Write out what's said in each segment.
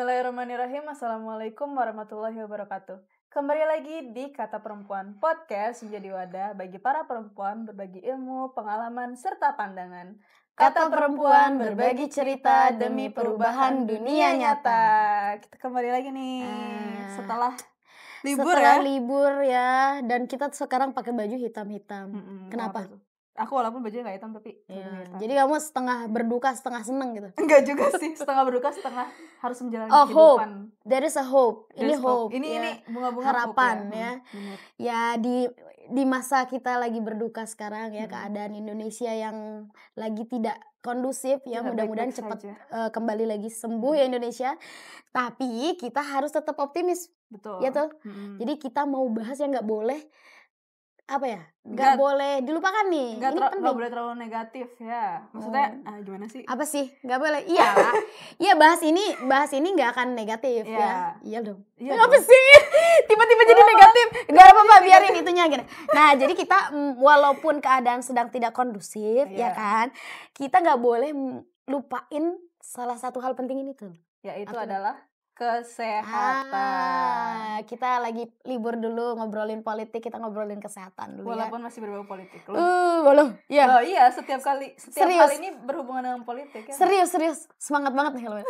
Bismillahirrahmanirrahim. Assalamualaikum warahmatullahi wabarakatuh. Kembali lagi di Kata Perempuan Podcast, menjadi wadah bagi para perempuan berbagi ilmu, pengalaman, serta pandangan. Kata Perempuan berbagi cerita demi perubahan dunia nyata. Kita kembali lagi nih setelah libur ya, dan kita sekarang pakai baju hitam-hitam. Kenapa? Aku walaupun bajunya nggak hitam tapi ya, jadi kamu setengah berduka setengah seneng gitu. Enggak juga sih, setengah berduka setengah harus menjalani kehidupan. Hope. There is a hope. Ini hope. Ini bunga-bunga harapan hope, ya. Ya di masa kita lagi berduka sekarang ya, keadaan Indonesia yang lagi tidak kondusif ya, mudah-mudahan cepat kembali lagi sembuh ya Indonesia. Tapi kita harus tetap optimis. Betul. Ya tuh. Jadi kita mau bahas yang nggak boleh nggak boleh dilupakan nih. Ini penting. Nggak boleh terlalu negatif ya. Maksudnya gimana sih? Apa sih? Nggak boleh. Iya bahas ini nggak akan negatif ya. Iya dong. Apa sih? Tiba-tiba jadi negatif. Nggak apa-apa, biarin itunya gini. Nah jadi kita walaupun keadaan sedang tidak kondusif ya kan, kita nggak boleh lupain salah satu hal penting ini tuh. Yaitu adalah kesehatan. Kita lagi libur dulu, ngobrolin politik, kita ngobrolin kesehatan dulu. Walaupun masih berbau politik. Belum. Iya. Oh iya, setiap kali ini berhubungan dengan politik ya. Serius. Semangat banget nih kalau.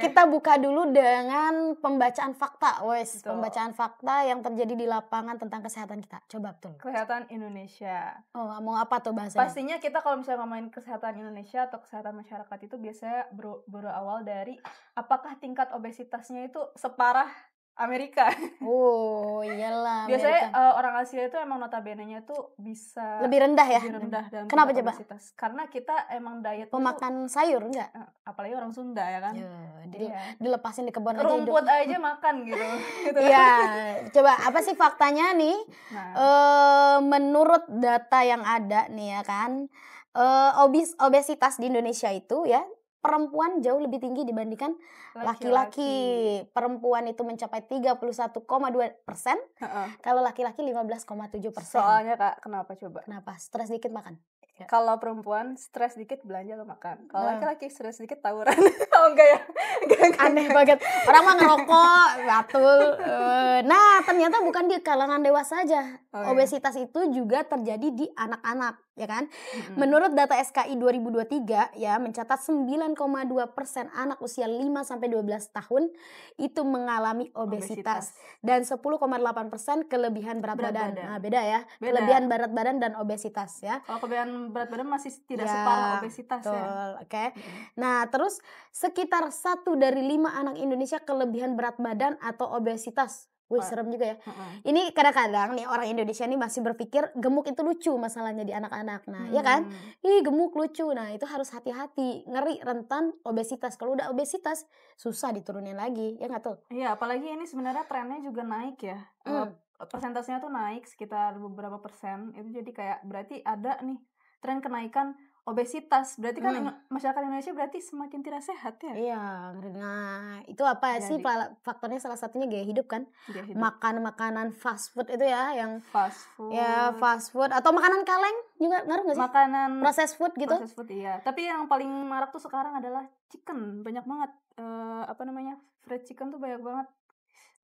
Kita buka dulu dengan pembacaan fakta, pembacaan fakta yang terjadi di lapangan tentang kesehatan kita. Coba betul. Kesehatan Indonesia. Oh, mau apa tuh bahasanya? Pastinya kita kalau misalnya ngomongin kesehatan Indonesia atau kesehatan masyarakat itu biasanya berawal dari apakah tingkat obesitasnya itu separah Amerika? Oh iyalah. Biasanya orang Asia itu emang notabene-nya tuh bisa lebih rendah ya. Lebih rendah dalam kenapa coba? Obesitas. Karena kita emang diet pemakan sayur enggak? Apalagi orang Sunda ya kan. Dilepasin di kebun aja rumput aja makan gitu. Iya. Coba apa sih faktanya nih? Menurut data yang ada nih ya kan, obesitas di Indonesia itu ya, perempuan jauh lebih tinggi dibandingkan laki-laki. Perempuan itu mencapai 31,2%, kalau laki-laki 15,7%. Soalnya Kak, kenapa coba? Kenapa? Stres dikit makan. Ya. Kalau perempuan stres dikit belanja atau makan. Kalau laki-laki stres dikit tawuran. Oh enggak ya? Aneh banget. Orang mah ngerokok, batul. Nah, ternyata bukan di kalangan dewasa saja. Obesitas itu juga terjadi di anak-anak, ya kan? Menurut data SKI 2023 ya, mencatat 9,2% anak usia 5 sampai 12 tahun itu mengalami obesitas dan 10,8% kelebihan berat badan. Nah, beda ya. Kelebihan berat badan dan obesitas ya. Kalau kelebihan berat badan masih tidak separah obesitas ya. Oke. Nah, terus sekitar 1 dari 5 anak Indonesia kelebihan berat badan atau obesitas. Wih, serem juga ya. Ini kadang-kadang nih orang Indonesia nih masih berpikir gemuk itu lucu masalahnya di anak-anak. Nah, ya kan? Gemuk lucu. Nah, itu harus hati-hati. Ngeri rentan obesitas. Kalau udah obesitas susah diturunin lagi. Ya nggak tuh? Iya, apalagi ini sebenarnya trennya juga naik ya. Persentasenya tuh naik sekitar beberapa persen. Itu jadi kayak berarti ada nih tren kenaikan obesitas. Berarti kan masyarakat Indonesia berarti semakin tidak sehat ya? Iya. Nah, itu apa sih faktornya? Salah satunya gaya hidup kan? Makan makanan fast food itu ya, yang fast food. Ya, fast food atau makanan kaleng juga ngaruh nggak sih? Makanan processed food gitu? Processed food iya. Tapi yang paling marak tuh sekarang adalah chicken. Banyak banget fried chicken tuh banyak banget.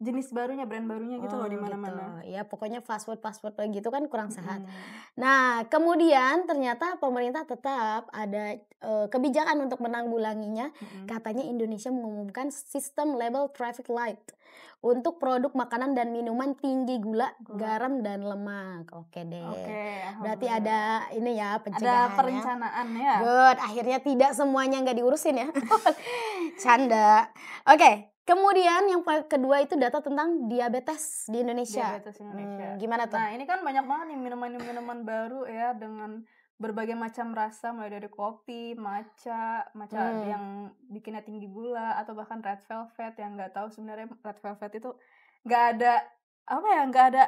Jenis barunya, brand barunya gitu loh di mana-mana. Gitu. Ya pokoknya fast food gitu kan kurang sehat. Nah, kemudian ternyata pemerintah tetap ada kebijakan untuk menanggulanginya. Katanya Indonesia mengumumkan sistem label traffic light untuk produk makanan dan minuman tinggi gula, garam dan lemak. Oke deh. Berarti ada ini ya pencegahannya. Ada perencanaan ya. Good. Akhirnya tidak semuanya nggak diurusin ya. Canda. Oke. Kemudian yang kedua itu data tentang diabetes di Indonesia. Gimana tuh? Nah, ini kan banyak banget nih minuman-minuman baru ya dengan berbagai macam rasa, mulai dari kopi, matcha yang bikinnya tinggi gula, atau bahkan red velvet yang nggak tahu sebenarnya red velvet itu nggak ada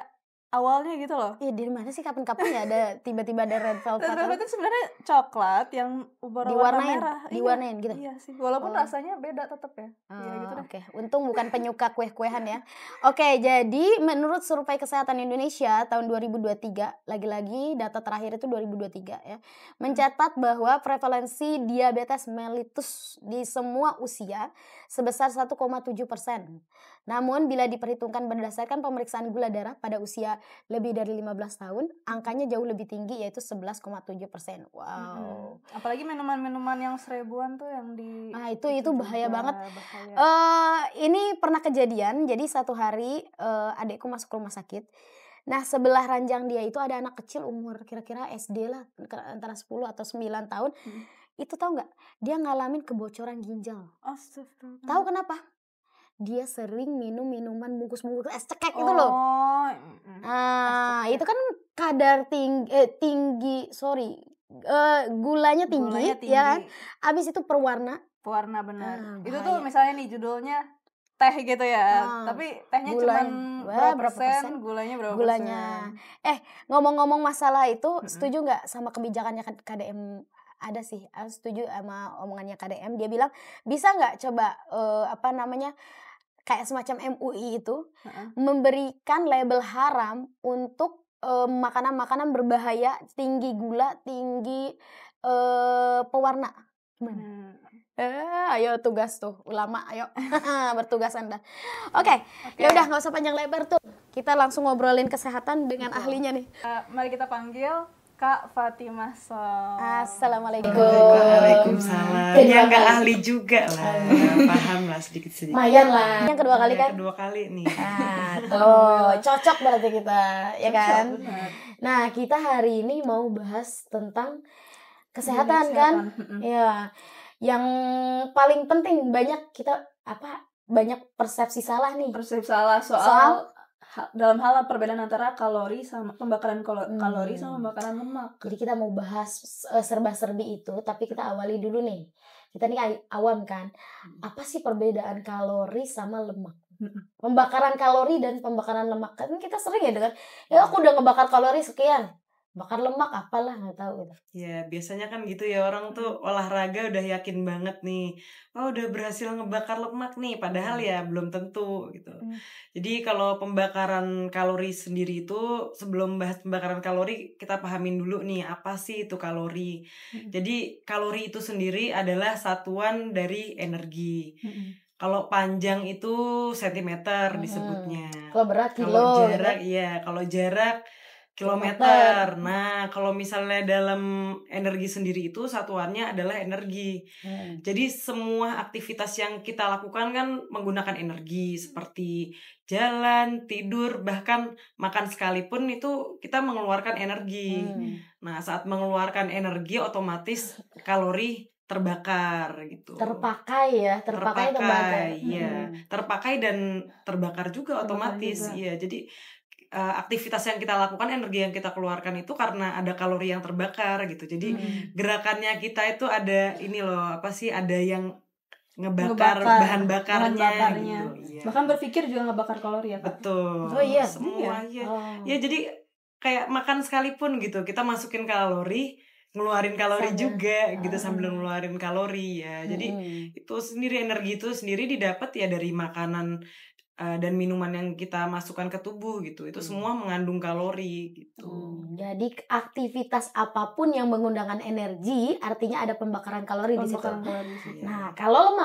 awalnya gitu loh. Iya, dari mana sih kapan-kapan ya ada tiba-tiba ada red velvet? Red velvet itu sebenarnya coklat yang warna Diwarnain, merah. diwarnain gitu. Iya sih, walaupun Oh. rasanya beda tetap ya. Iya gitu deh. Oke, untung bukan penyuka kue-kuehan ya. Oke, jadi menurut Survei Kesehatan Indonesia tahun 2023, lagi-lagi data terakhir itu 2023 ya, mencatat bahwa prevalensi diabetes mellitus di semua usia sebesar 1,7%. Namun bila diperhitungkan berdasarkan pemeriksaan gula darah pada usia lebih dari 15 tahun, angkanya jauh lebih tinggi yaitu 11,7%. Wow. Apalagi minuman-minuman yang 1000-an tuh yang di Nah, itu bahaya juga banget. bahaya. Ini pernah kejadian, jadi satu hari adikku masuk rumah sakit. Nah, sebelah ranjang dia itu ada anak kecil umur kira-kira SD lah, antara 10 atau 9 tahun. Itu tahu nggak? Dia ngalamin kebocoran ginjal. Astagfirullah. Tahu kenapa? Dia sering minum minuman bungkus-bungkus es cekek itu loh. Itu kan kadar gulanya tinggi, ya kan? Abis itu pewarna benar. Itu tuh misalnya nih judulnya teh gitu ya, tapi tehnya cuma berapa persen, gulanya berapa persen. Ngomong-ngomong masalah itu, setuju nggak sama kebijakannya KDM? Ada sih, aku setuju sama omongannya KDM. Dia bilang bisa nggak coba kayak semacam MUI itu memberikan label haram untuk makanan-makanan berbahaya, tinggi gula, tinggi pewarna. Gimana? Ayo tugas tuh ulama, ayo bertugas Anda. Oke. Ya udah nggak usah panjang lebar tuh. Kita langsung ngobrolin kesehatan dengan ahlinya nih. Mari kita panggil Kak Fatimah Sol. Assalamualaikum. Waalaikumsalam. Ya nggak ahli juga lah, paham lah sedikit-sedikit. Mayan lah. Yang kedua kali kan? Kedua kali nih. Tuh cocok berarti kita, ya kan? Nah, kita hari ini mau bahas tentang kesehatan kan? Ya, yang paling penting banyak persepsi salah nih. Persepsi salah soal dalam hal perbedaan antara kalori sama pembakaran kalori sama pembakaran lemak. Jadi kita mau bahas serba-serbi itu, tapi kita awali dulu nih. Kita nih awam kan. Apa sih perbedaan kalori sama lemak? Pembakaran kalori dan pembakaran lemak. Kan kita sering ya dengan, aku udah ngebakar kalori sekian, bakar lemak apalah nggak tahu gitu. Ya biasanya kan gitu ya, orang tuh olahraga udah yakin banget nih, udah berhasil ngebakar lemak nih, padahal ya belum tentu gitu. Jadi kalau pembakaran kalori sendiri itu, sebelum bahas pembakaran kalori, kita pahamin dulu nih apa sih itu kalori. Jadi kalori itu sendiri adalah satuan dari energi. Kalau panjang itu sentimeter disebutnya. Kalau berat kilo. Kalau jarak kalau jarak kilometer. Nah, kalau misalnya dalam energi sendiri itu satuannya adalah energi. Jadi semua aktivitas yang kita lakukan kan menggunakan energi, seperti jalan, tidur, bahkan makan sekalipun itu kita mengeluarkan energi. Nah, saat mengeluarkan energi otomatis kalori terbakar gitu. Terpakai terbakar. Iya. Terpakai dan terbakar juga otomatis. Iya, jadi aktivitas yang kita lakukan, energi yang kita keluarkan itu karena ada kalori yang terbakar gitu. Jadi gerakannya kita itu ada ada yang ngebakar bahan bakarnya. Gitu. Bahkan berpikir juga ngebakar kalori ya Kak? Betul. Oh iya. Semua ya jadi kayak makan sekalipun gitu, kita masukin kalori, ngeluarin kalori juga gitu sambil ngeluarin kalori ya. Jadi itu sendiri, energi itu sendiri didapat ya dari makanan dan minuman yang kita masukkan ke tubuh gitu. Itu semua mengandung kalori gitu. Jadi aktivitas apapun yang menggunakan energi artinya ada pembakaran kalori di situ. Nah, kalau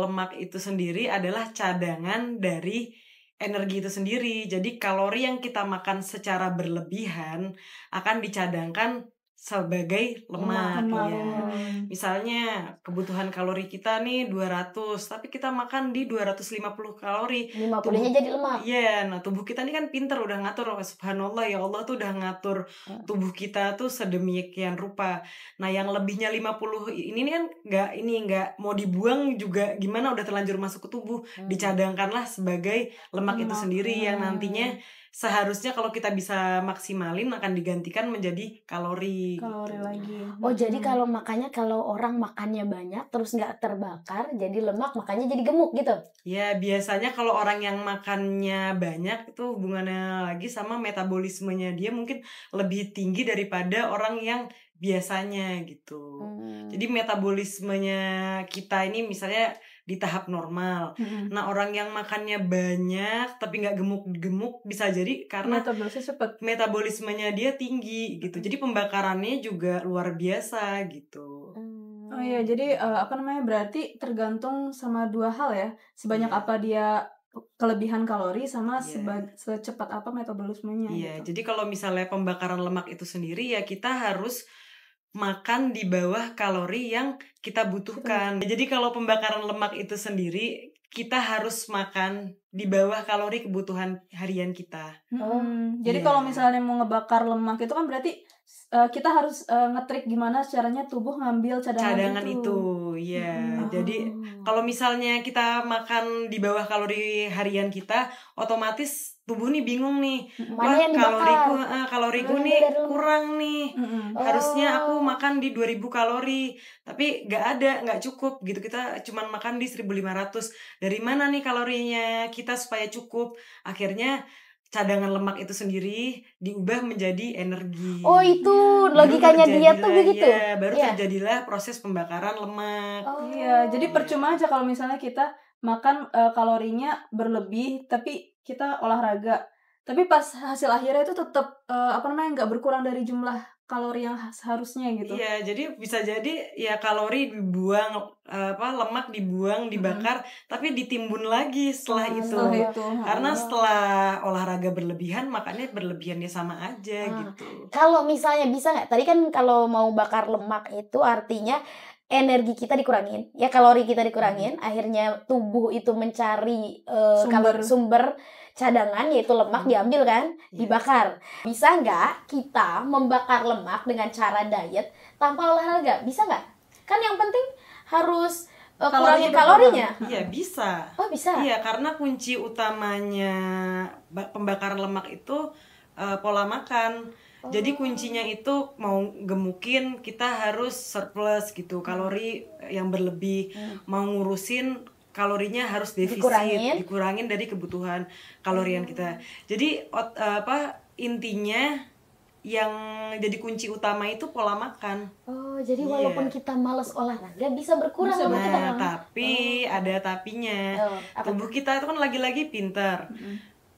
lemak itu sendiri adalah cadangan dari energi itu sendiri. Jadi kalori yang kita makan secara berlebihan akan dicadangkan sebagai lemak ya. Misalnya kebutuhan kalori kita nih 200, tapi kita makan di 250 kalori. 50-nya jadi lemak. Iya, nah tubuh kita nih kan pinter udah ngatur. Subhanallah, ya Allah tuh udah ngatur tubuh kita tuh sedemikian rupa. Nah, yang lebihnya 50 ini kan nggak mau dibuang juga gimana, udah terlanjur masuk ke tubuh. Dicadangkanlah sebagai lemak itu sendiri yang nantinya seharusnya kalau kita bisa maksimalin akan digantikan menjadi kalori lagi. Oh jadi makanya kalau orang makannya banyak terus nggak terbakar jadi lemak, makanya jadi gemuk gitu. Ya biasanya kalau orang yang makannya banyak itu hubungannya lagi sama metabolismenya dia mungkin lebih tinggi daripada orang yang biasanya gitu. Jadi metabolismenya kita ini misalnya di tahap normal. Nah orang yang makannya banyak tapi nggak gemuk-gemuk bisa jadi karena metabolismenya dia tinggi gitu. Jadi pembakarannya juga luar biasa gitu. Oh iya, jadi berarti tergantung sama dua hal ya, sebanyak apa dia kelebihan kalori sama secepat apa metabolismenya. Iya, gitu. jadi kalau misalnya pembakaran lemak itu sendiri ya kita harus makan di bawah kalori yang kita butuhkan. Jadi kalau pembakaran lemak itu sendiri kita harus makan di bawah kalori kebutuhan harian kita. Jadi kalau misalnya mau ngebakar lemak itu kan berarti kita harus nge-trick gimana caranya tubuh ngambil cadangan itu. Iya. Jadi kalau misalnya kita makan di bawah kalori harian kita, otomatis tubuh nih bingung nih. Mana yang kaloriku nih kurang nih. Harusnya aku makan di 2000 kalori, tapi nggak cukup gitu. Kita cuman makan di 1500. Dari mana nih kalorinya kita supaya cukup? Akhirnya cadangan lemak itu sendiri diubah menjadi energi. Oh itu logikanya diet tuh begitu? Ya, baru terjadilah proses pembakaran lemak. Iya, jadi percuma aja kalau misalnya kita makan kalorinya berlebih tapi kita olahraga. Tapi pas hasil akhirnya itu tetap nggak berkurang dari jumlah kalori yang seharusnya gitu. Iya, jadi bisa jadi ya kalori dibuang, lemak dibuang, dibakar, tapi ditimbun lagi setelah itu. Karena setelah olahraga berlebihan, makannya berlebihannya sama aja gitu. Kalau misalnya bisa nggak? Tadi kan kalau mau bakar lemak itu artinya energi kita dikurangin, ya kalori kita dikurangin, akhirnya tubuh itu mencari sumber cadangan yaitu lemak diambil kan, dibakar. Bisa nggak kita membakar lemak dengan cara diet tanpa olahraga? Bisa nggak? Kan yang penting harus kurangin kalorinya. Iya bisa. Oh bisa. Iya karena kunci utamanya pembakaran lemak itu pola makan. Jadi kuncinya itu mau gemukin kita harus surplus gitu, kalori yang berlebih. Mau ngurusin kalorinya harus defisit, dikurangin dari kebutuhan kalorian kita. Jadi intinya yang jadi kunci utama itu pola makan. Oh, jadi walaupun kita malas olahraga bisa berkurang lemak kita. Tapi ada tapinya. Tubuh kita itu kan lagi-lagi pintar.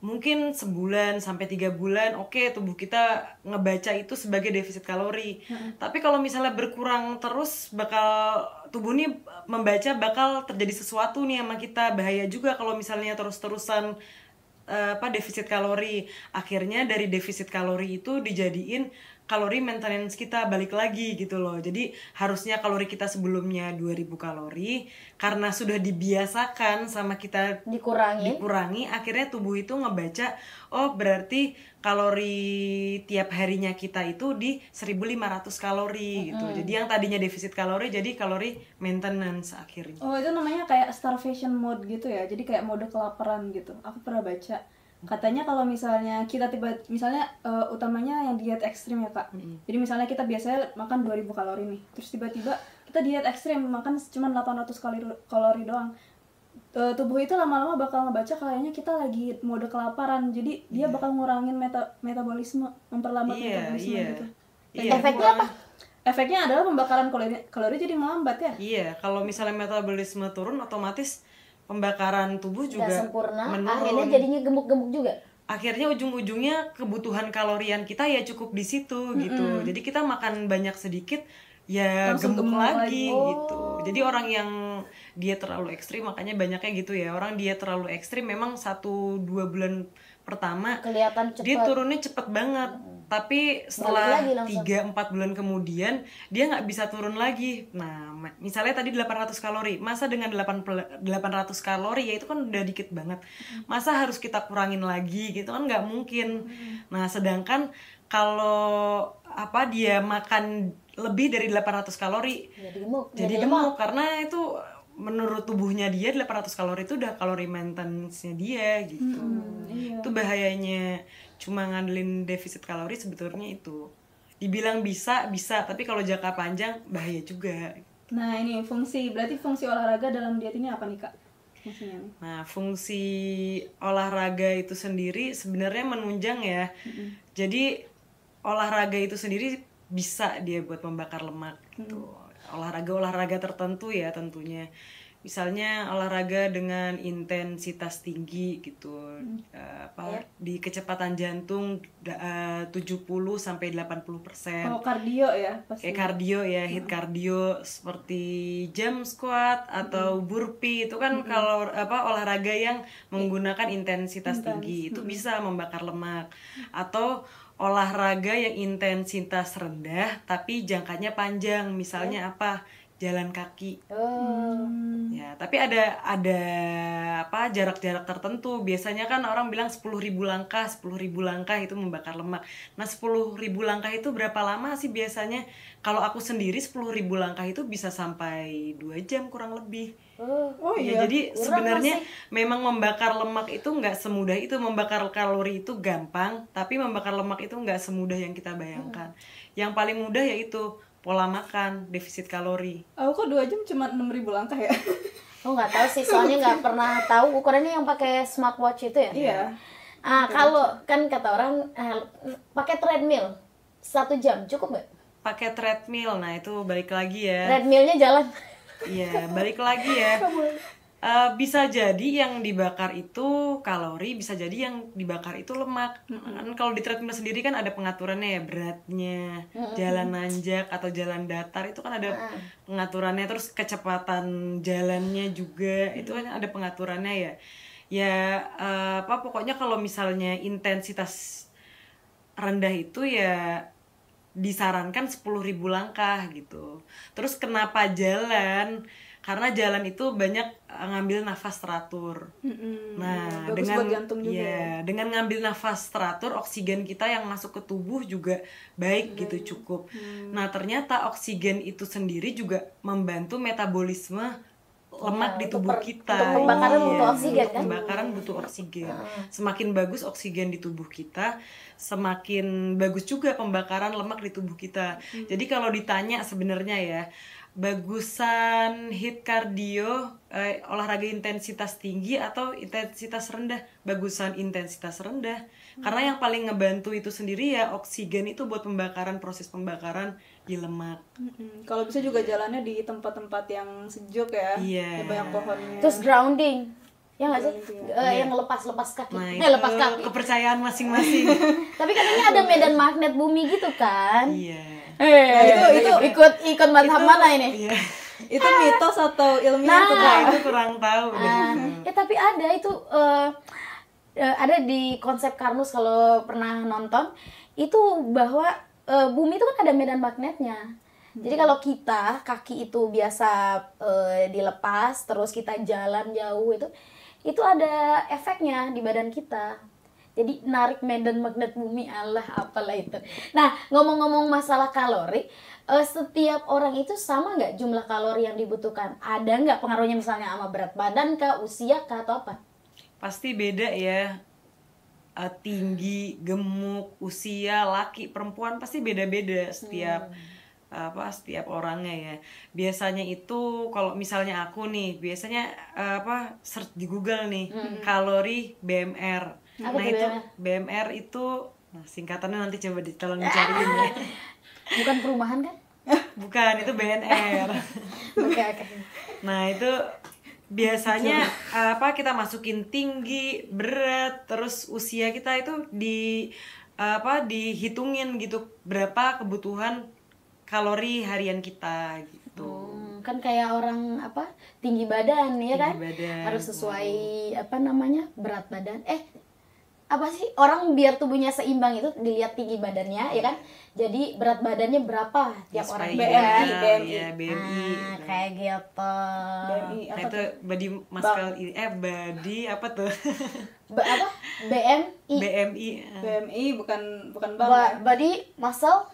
Mungkin sebulan sampai 3 bulan tubuh kita ngebaca itu sebagai defisit kalori. Tapi kalau misalnya berkurang terus tubuh nih membaca bakal terjadi sesuatu nih sama kita. Bahaya juga kalau misalnya terus-terusan defisit kalori. Akhirnya dari defisit kalori itu dijadiin kalori maintenance kita balik lagi gitu loh. Jadi harusnya kalori kita sebelumnya 2000 kalori, karena sudah dibiasakan sama kita dikurangi, akhirnya tubuh itu ngebaca berarti kalori tiap harinya kita itu di 1500 kalori gitu. Jadi yang tadinya defisit kalori jadi kalori maintenance akhirnya. Oh, itu namanya kayak starvation mode gitu ya. Jadi kayak mode kelaparan gitu. Aku pernah baca. Katanya kalau misalnya kita misalnya utamanya yang diet ekstrim ya Kak. Jadi misalnya kita biasanya makan 2000 kalori nih. Terus tiba-tiba kita diet ekstrim makan cuma 800 kalori doang. Tubuh itu lama-lama bakal ngebaca kayaknya kita lagi mode kelaparan. Jadi dia bakal ngurangin metabolisme, memperlambat metabolisme gitu. Efeknya apa? Efeknya adalah pembakaran kalori jadi melambat ya. Iya, kalau misalnya metabolisme turun otomatis pembakaran tubuh juga sempurna, menurun. akhirnya jadinya gemuk-gemuk juga. Akhirnya ujung-ujungnya kebutuhan kalorian kita ya cukup di situ gitu. Jadi kita makan banyak sedikit ya gemuk lagi gitu. Jadi orang yang diet terlalu ekstrim makanya banyaknya gitu ya. Orang diet terlalu ekstrim memang 1-2 bulan pertama kelihatan cepet. Dia turunnya cepet banget. Tapi setelah 3-4 bulan kemudian dia nggak bisa turun lagi. Nah, misalnya tadi 800 kalori, masa dengan 800 kalori ya itu kan udah dikit banget. Masa harus kita kurangin lagi gitu kan nggak mungkin. Nah, sedangkan kalau dia makan lebih dari 800 kalori jadi gemuk karena itu menurut tubuhnya dia 800 kalori itu udah kalori maintenance-nya dia gitu. Iya. Itu bahayanya cuma ngandelin defisit kalori sebetulnya itu. Dibilang bisa, tapi kalau jangka panjang bahaya juga. Nah ini berarti fungsi olahraga dalam diet ini apa nih Kak? Fungsinya nih. Nah, fungsi olahraga itu sendiri sebenarnya menunjang ya. Jadi olahraga itu sendiri bisa dia buat membakar lemak gitu. Olahraga tertentu ya tentunya. Misalnya olahraga dengan intensitas tinggi gitu. Di kecepatan jantung 70 sampai 80%. Kalau kardio ya pasti. Kayak kardio ya, hit kardio seperti jump squat atau burpee itu kan kalau olahraga yang menggunakan intensitas tinggi itu bisa membakar lemak. Atau olahraga yang intensitas rendah tapi jangkanya panjang, misalnya jalan kaki. Ya, tapi ada jarak-jarak tertentu. Biasanya kan orang bilang 10.000 langkah itu membakar lemak. Nah, 10.000 langkah itu berapa lama sih biasanya? Kalau aku sendiri 10.000 langkah itu bisa sampai 2 jam kurang lebih. Oh iya. Ya, jadi sebenarnya memang membakar lemak itu nggak semudah itu. Membakar kalori itu gampang, tapi membakar lemak itu nggak semudah yang kita bayangkan. Yang paling mudah yaitu pola makan, defisit kalori. Aku kok 2 jam cuma 6.000 langkah ya? Oh nggak tahu sih, soalnya nggak pernah tahu ukurannya yang pakai smartwatch itu ya. Iya. Kalau kan kata orang pakai treadmill 1 jam cukup nggak? Pakai treadmill, nah itu balik lagi ya. Treadmillnya jalan. Iya, balik lagi ya. Bisa jadi yang dibakar itu kalori, bisa jadi yang dibakar itu lemak. Kan kalau di treadmill sendiri kan ada pengaturannya ya, beratnya, jalan nanjak atau jalan datar itu kan ada pengaturannya, terus kecepatan jalannya juga itu kan ada pengaturannya ya. Ya pokoknya kalau misalnya intensitas rendah itu ya disarankan 10.000 langkah gitu. Terus kenapa jalan? Karena jalan itu banyak ngambil nafas teratur. Nah, dengan dengan ngambil nafas teratur, oksigen kita yang masuk ke tubuh juga baik gitu, cukup. Nah, ternyata oksigen itu sendiri juga membantu metabolisme lemak di tubuh kita. Untuk pembakaran butuh oksigen kan? Pembakaran butuh oksigen. Semakin bagus oksigen di tubuh kita, semakin bagus juga pembakaran lemak di tubuh kita. Jadi kalau ditanya sebenarnya ya, bagusan hit cardio, olahraga intensitas tinggi atau intensitas rendah? Bagusan intensitas rendah. Karena yang paling ngebantu itu sendiri ya oksigen itu buat proses pembakaran di lemak. Kalau bisa juga jalannya di tempat-tempat yang sejuk ya, Iya. yang banyak pohonnya. Terus grounding, ya nggak sih? Yang lepas kaki. Nah, lepas kaki. Kepercayaan masing-masing. Tapi katanya ada medan magnet bumi gitu kan? Iya. Itu ikut madhab mana ini? Iya. Itu mitos atau ilmiah tuh? Nah, itu kurang tahu deh. Ya tapi ada itu ada di konsep Karnus kalau pernah nonton itu bahwa bumi itu kan ada medan magnetnya. Jadi kalau kita kaki itu biasa dilepas terus kita jalan jauh itu ada efeknya di badan kita. Jadi narik medan magnet bumi, Allah apalah itu. Nah, ngomong-ngomong masalah kalori, setiap orang itu sama nggak jumlah kalori yang dibutuhkan? Ada nggak pengaruhnya misalnya sama berat badan kah, usia kah, atau apa? Pasti beda ya. Tinggi, gemuk, usia, laki, perempuan pasti beda-beda setiap orangnya ya. Biasanya itu kalau misalnya aku nih, biasanya search di Google nih, kalori BMR. Apa Nah itu itu BMR itu singkatannya nanti coba tolong dicariin ya. Bukan perumahan kan? Bukan, itu BNR. Oke. Nah itu biasanya kita masukin tinggi, berat, terus usia kita itu dihitungin gitu berapa kebutuhan kalori harian kita gitu. Kan kayak orang tinggi badan ya kan? Badan. Harus sesuai berat badan. Apa sih orang biar tubuhnya seimbang itu dilihat tinggi badannya ya kan? Jadi berat badannya berapa tiap orang? BMI. Kayak gitu. BMI Nah, itu body muscle body apa tuh? BMI. BMI. BMI bukan bang. Body muscle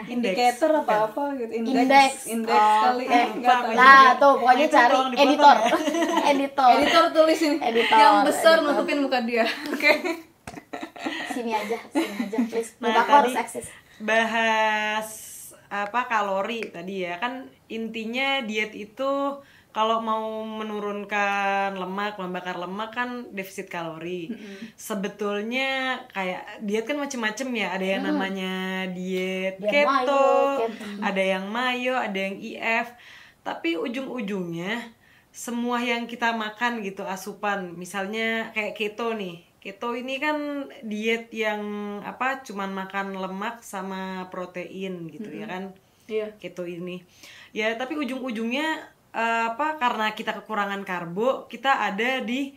indikator apa gitu, Indeks. kali lupa aku Nah, tuh pokoknya Itu cari tolong dipotong editor. ya. editor. tulis ini Editor, yang besar editor. nutupin muka dia. Oke. Sini aja please. Nah, Muka aku harus tadi eksis. bahas kalori tadi ya, kan intinya diet itu kalau mau menurunkan lemak, membakar lemak kan defisit kalori. Sebetulnya kayak diet kan macem-macem ya, ada yang namanya diet Diet keto, mayo, keto. ada yang mayo, ada yang IF. Tapi ujung-ujungnya semua yang kita makan gitu asupan, misalnya kayak keto nih. Keto ini kan diet yang cuman makan lemak sama protein gitu ya kan. Iya. Keto ini. Ya, tapi ujung-ujungnya karena kita kekurangan karbo, kita ada di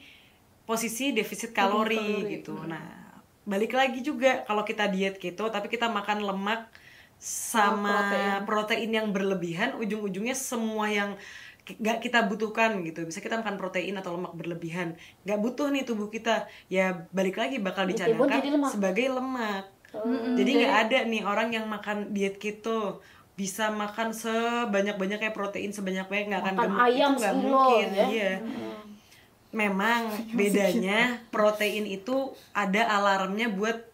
posisi defisit kalori gitu. Nah, balik lagi juga kalau kita diet keto tapi kita makan lemak sama protein yang berlebihan, ujung-ujungnya semua yang gak kita butuhkan gitu. Bisa kita makan protein atau lemak berlebihan, gak butuh nih tubuh kita, ya balik lagi bakal dicadangkan sebagai lemak. Jadi gak ada nih orang yang makan diet keto bisa makan sebanyak-banyaknya protein sebanyak-banyak, nggak akan gemuk, ayam itu nggak sekilo, mungkin ya? Iya. Memang bedanya protein itu ada alarmnya buat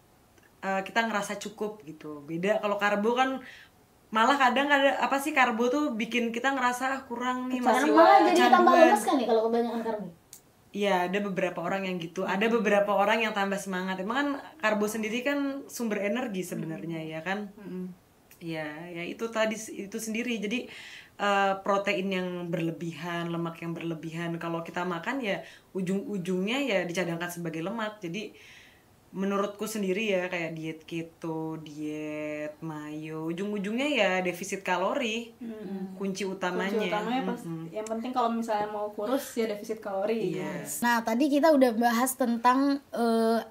kita ngerasa cukup gitu. Beda kalau karbo kan malah kadang ada karbo tuh bikin kita ngerasa kurang nih, masih malah jadi tambah kecanduan. lemes kan ya kalau kebanyakan karbo. Iya, ada beberapa orang yang gitu. Ada beberapa orang yang tambah semangat. Emang kan karbo sendiri kan sumber energi sebenarnya ya kan. Ya itu tadi itu sendiri. Jadi protein yang berlebihan, lemak yang berlebihan kalau kita makan ya ujung-ujungnya ya dicadangkan sebagai lemak. Jadi menurutku sendiri ya kayak diet keto, diet mayo, ujung-ujungnya ya defisit kalori. Kunci utamanya. Yang penting kalau misalnya mau kurus ya defisit kalori. Yes. Nah, tadi kita udah bahas tentang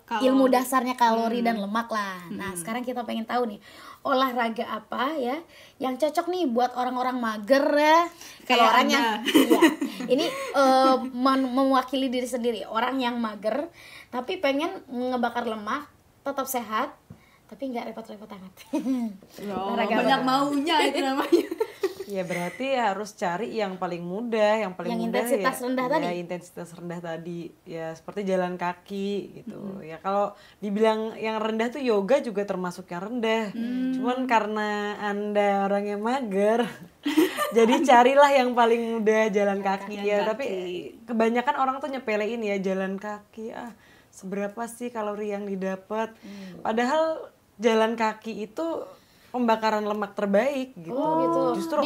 ilmu dasarnya kalori dan lemak lah. Nah, sekarang kita pengen tahu nih, olahraga apa ya yang cocok nih buat orang-orang mager ya. Kalau orang yang ini mewakili diri sendiri, orang yang mager tapi pengen ngebakar lemak, tetap sehat tapi nggak repot-repot amat. Olahraga banyak maunya itu namanya. Ya berarti harus cari yang paling mudah, yang mudah intensitas rendah tadi. Intensitas rendah tadi. Ya seperti jalan kaki gitu. Ya kalau dibilang yang rendah tuh yoga juga termasuk yang rendah. Cuman karena Anda orang yang mager, jadi carilah yang paling mudah, jalan kaki ya. Tapi kebanyakan orang tuh nyepelein ya jalan kaki. Seberapa sih kalori yang didapat? Padahal jalan kaki itu pembakaran lemak terbaik gitu. Justru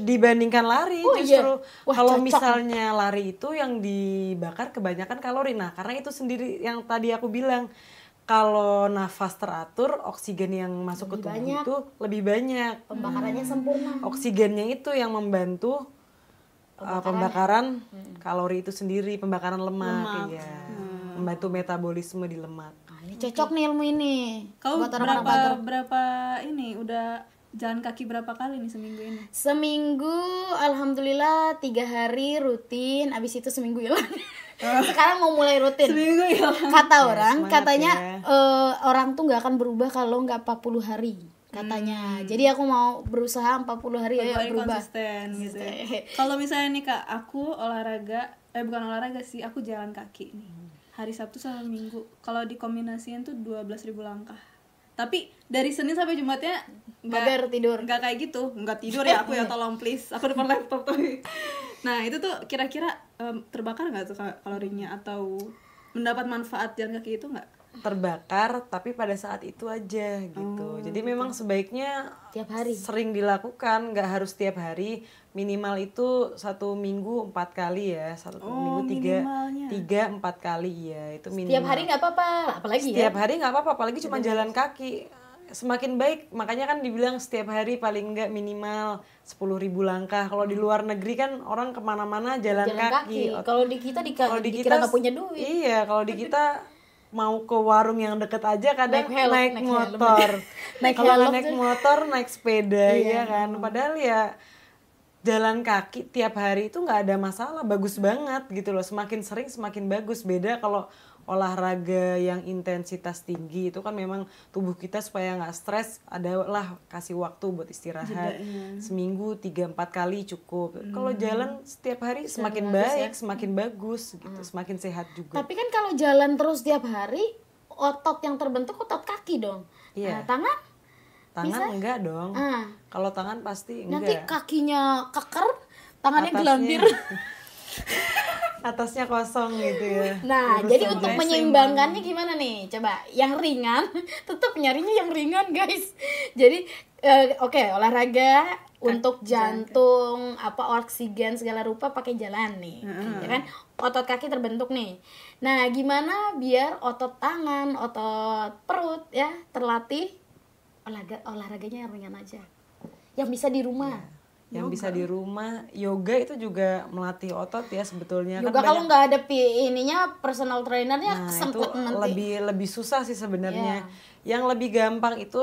dibandingkan lari justru kalau misalnya lari itu yang dibakar kebanyakan kalori. Nah, karena itu sendiri yang tadi aku bilang, kalau nafas teratur, oksigen yang masuk ke tubuh itu lebih banyak. Pembakarannya sempurna. Oksigennya itu yang membantu pembakaran kalori itu sendiri, pembakaran lemak. Ya. Membantu metabolisme di lemak. Ini cocok nih ilmu ini. Kau berapa ini udah jalan kaki berapa kali nih seminggu ini? Seminggu alhamdulillah 3 hari rutin, abis itu seminggu hilang. Sekarang mau mulai rutin. Seminggu hilang. Kata orang, katanya orang tuh nggak akan berubah kalau nggak 40 hari katanya. Jadi aku mau berusaha 40 hari ya berubah. Konsisten gitu. Kalau misalnya nih Kak, aku bukan olahraga sih, aku jalan kaki nih. Hari Sabtu sama Minggu. Kalau dikombinasiin tuh 12.000 langkah. Tapi dari Senin sampai Jumatnya nggak tidur. Nggak kayak gitu. Nggak tidur ya aku ya, tolong please. Aku depan laptop tuh. Nah, itu tuh kira-kira terbakar nggak tuh kalorinya atau mendapat manfaat jalan kaki itu nggak? Terbakar tapi pada saat itu aja gitu. Jadi memang sebaiknya tiap hari sering dilakukan, nggak harus tiap hari. Minimal itu 1 minggu 4 kali ya, 1 minggu 3-4 kali ya, itu minimal. Setiap hari nggak apa-apa, apalagi setiap hari nggak apa-apa, apalagi cuma jalan kaki. Semakin baik, makanya kan dibilang setiap hari paling nggak minimal 10.000 langkah. Kalau di luar negeri kan orang kemana-mana jalan kaki. Kalau di kita dikira nggak punya duit. Iya, kalau di kita mau ke warung yang deket aja kadang naik motor. Kalau naik motor, naik sepeda ya kan. Padahal ya jalan kaki tiap hari itu nggak ada masalah, bagus banget gitu loh. Semakin sering semakin bagus. Beda kalau olahraga yang intensitas tinggi itu kan memang tubuh kita supaya nggak stres adalah kasih waktu buat istirahat. Seminggu 3-4 kali cukup. Kalau jalan setiap hari semakin baik, semakin bagus gitu, semakin sehat juga. Tapi kan kalau jalan terus tiap hari, otot yang terbentuk otot kaki dong. Iya. Tangan Enggak dong. Kalau tangan pasti nanti enggak. kakinya keker, tangannya Atasnya- gelambir. Atasnya kosong gitu ya. Nah, Lurus jadi aja. untuk menyeimbangkannya gimana nih? Coba yang ringan, tetap nyarinya yang ringan, guys. Jadi oke, olahraga untuk jantung, apa oksigen segala rupa pakai jalan nih. Ya kan? Otot kaki terbentuk nih. Nah, gimana biar otot tangan, otot perut ya terlatih olahraganya yang ringan aja. Yang bisa di rumah. Yang bisa di rumah, yoga itu juga melatih otot ya sebetulnya. Yoga kalau nggak ada ininya personal trainernya Nah, itu kesempet nanti. lebih susah sih sebenarnya. Yang lebih gampang itu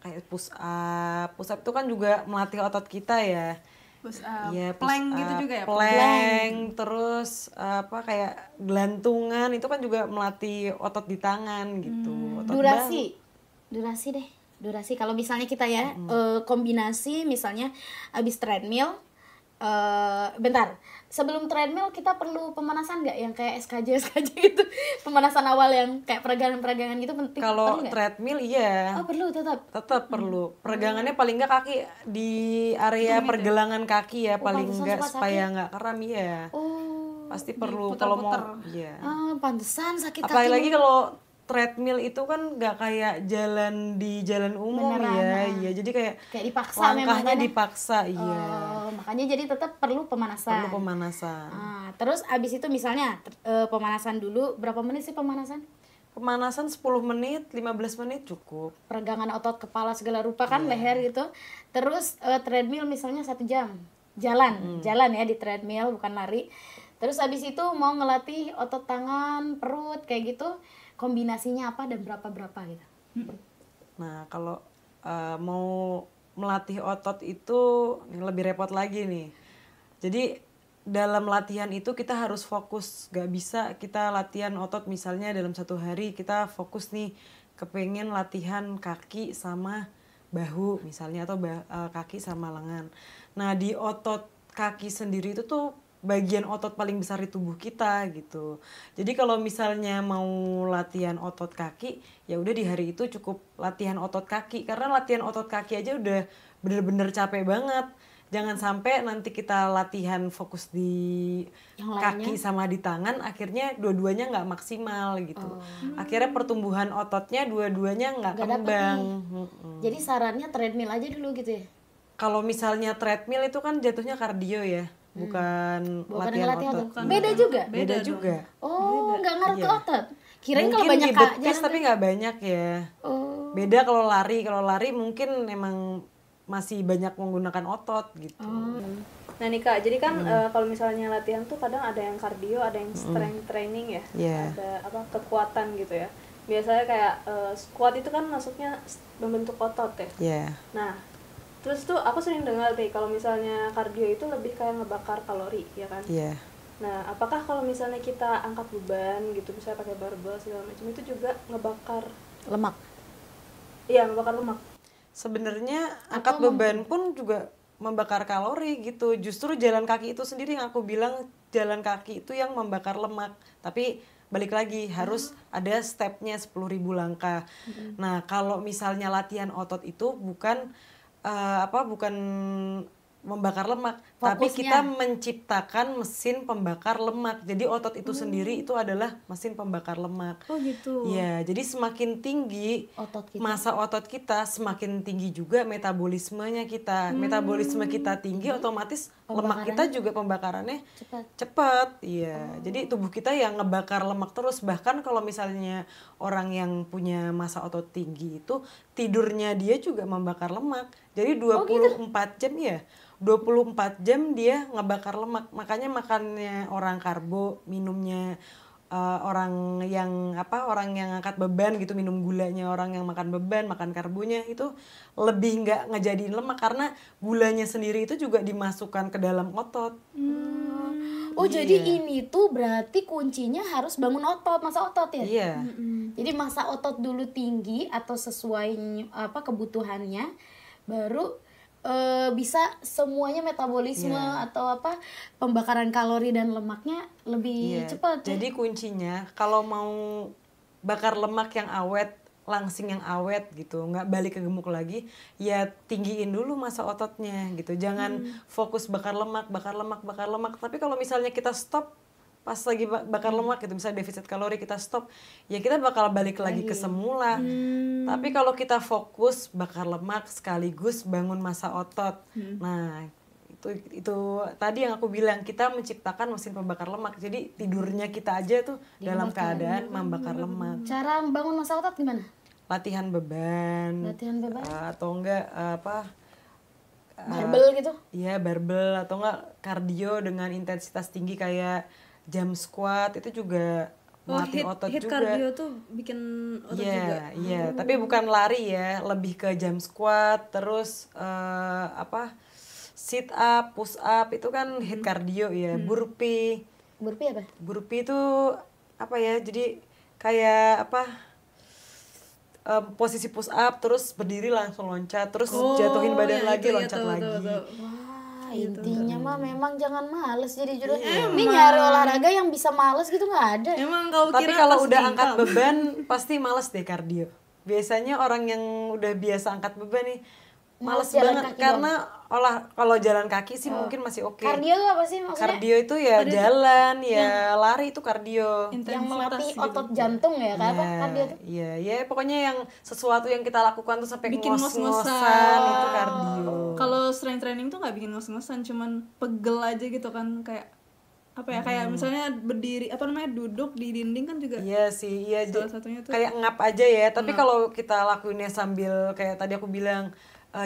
kayak push up itu kan juga melatih otot kita ya. Push up, Iya, push plank gitu up, juga ya. plank, terus apa kayak gelantungan itu kan juga melatih otot di tangan gitu. Otot Durasi deh. Durasi kalau misalnya kita ya kombinasi misalnya abis treadmill bentar. Sebelum treadmill kita perlu pemanasan nggak yang kayak SKJ gitu. Pemanasan awal yang kayak peregangan-peregangan gitu penting. Kalau perlu nggak? treadmill iya. Oh, perlu tetap. Tetap perlu. Peregangannya paling nggak kaki di area pergelangan kaki ya paling pantesan nggak suka supaya nggak kram ya. Oh. Pasti perlu kalau mau iya. Pantesan sakit kaki. Apalagi lagi kalau treadmill itu kan nggak kayak jalan di jalan umum ya, iya jadi kayak dipaksa langkahnya memang dipaksa, iya. Makanya jadi tetap perlu pemanasan. Perlu pemanasan. Terus abis itu misalnya pemanasan dulu berapa menit sih pemanasan? Pemanasan 10 menit, 15 menit cukup. Peregangan otot kepala segala rupa kan leher gitu. Terus treadmill misalnya 1 jam. Jalan ya di treadmill bukan lari. Terus abis itu mau ngelatih otot tangan, perut kayak gitu. Kombinasinya apa dan berapa gitu. Nah kalau mau melatih otot itu lebih repot lagi nih. Jadi dalam latihan itu kita harus fokus, gak bisa kita latihan otot misalnya dalam 1 hari kita fokus nih kepengen latihan kaki sama bahu misalnya atau kaki sama lengan. Nah di otot kaki sendiri itu tuh bagian otot paling besar di tubuh kita gitu. Jadi kalau misalnya mau latihan otot kaki, ya udah di hari itu cukup latihan otot kaki karena latihan otot kaki aja udah bener-bener capek banget. Jangan sampai nanti kita latihan fokus di kaki sama di tangan, akhirnya dua-duanya nggak maksimal gitu. Akhirnya pertumbuhan ototnya dua-duanya nggak kembang. Jadi sarannya treadmill aja dulu gitu ya? Kalau misalnya treadmill itu kan jatuhnya kardio ya. Bukan latihan otot. Beda juga? Beda juga. Oh, nggak ngaruh ke otot? Kirain Mungkin kalau banyak di betis tapi nggak banyak ya. Beda kalau lari mungkin emang masih banyak menggunakan otot gitu. Nah nih Kak, jadi kan kalau misalnya latihan tuh kadang ada yang kardio, ada yang strength training ya. Ada kekuatan gitu ya. Biasanya kayak squat itu kan masuknya membentuk otot ya. Nah, terus tuh aku sering dengar deh kalau misalnya kardio itu lebih kayak ngebakar kalori ya kan. Nah, apakah kalau misalnya kita angkat beban gitu, misalnya pakai barbel segala macam itu juga ngebakar lemak? Iya, ngebakar lemak. Sebenarnya angkat beban pun juga membakar kalori gitu. Justru jalan kaki itu sendiri yang aku bilang jalan kaki itu yang membakar lemak. Tapi balik lagi harus ada stepnya 10.000 langkah. Nah, kalau misalnya latihan otot itu bukan membakar lemak, tapi kita menciptakan mesin pembakar lemak. Jadi otot itu sendiri itu adalah mesin pembakar lemak. Oh gitu. Ya, jadi semakin tinggi massa otot kita, semakin tinggi juga metabolismenya kita. Metabolisme kita tinggi, otomatis lemak kita juga pembakarannya cepat. Iya. Jadi tubuh kita yang ngebakar lemak terus. Bahkan kalau misalnya orang yang punya massa otot tinggi itu tidurnya dia juga membakar lemak. Jadi 24 jam ya. 24 jam dia ngebakar lemak. Makanya makannya orang karbo, minumnya orang yang angkat beban gitu, minum gulanya orang yang makan beban, makan karbonya itu lebih nggak ngejadiin lemak karena gulanya sendiri itu juga dimasukkan ke dalam otot. Oh jadi ini tuh berarti kuncinya harus bangun otot, masa otot ya? Iya. Jadi masa otot dulu tinggi atau sesuai kebutuhannya, baru bisa semuanya metabolisme atau pembakaran kalori dan lemaknya lebih cepat. Jadi kuncinya kalau mau bakar lemak yang awet, langsing yang awet gitu, nggak balik ke gemuk lagi, ya tinggiin dulu masa ototnya gitu. Jangan fokus bakar lemak. Tapi kalau misalnya kita stop pas lagi bakar lemak gitu, misalnya defisit kalori kita stop, ya kita bakal balik lagi ke semula. Tapi kalau kita fokus bakar lemak sekaligus bangun masa otot, nah itu tadi yang aku bilang, kita menciptakan mesin pembakar lemak. Jadi tidurnya kita aja tuh dalam keadaan membakar lemak. Cara bangun masa otot gimana? Latihan beban. Atau enggak barbel gitu? Iya, barbel atau enggak kardio dengan intensitas tinggi kayak jump squat, itu juga melatih otot hit juga. Cardio tuh bikin otot juga. Iya, tapi bukan lari ya, lebih ke jump squat, terus sit up, push up, itu kan hit cardio ya. Burpee. Burpee apa? Burpee itu apa ya? Jadi kayak posisi push up, terus berdiri langsung loncat, terus jatuhin badan lagi, loncat lagi. Wah, intinya mah memang jangan males jadi jurus. Ini nyari olahraga yang bisa males gitu nggak ada. Emang kau Tapi kira kalau pas udah di angkat camp? beban pasti males deh kardio. Biasanya orang yang udah biasa angkat beban nih males jalan banget kaki karena kalau jalan kaki sih mungkin masih oke. Kardio itu apa sih maksudnya? Kardio itu ya jalan, ya lari itu kardio. Yang melatih Intensitas otot gitu. jantung ya, kan? Apa kardio tuh? Iya, pokoknya yang sesuatu yang kita lakukan tuh sampai Bikin ngos-ngosan ngos-ngosan. itu kardio. Kalau strength training tuh nggak bikin ngos-ngosan, cuman pegel aja gitu kan, kayak apa ya, kayak misalnya berdiri duduk di dinding kan juga. Iya sih, iya. Salah satunya tuh Kayak ngap aja ya. Tapi kalau kita lakuinnya sambil kayak tadi aku bilang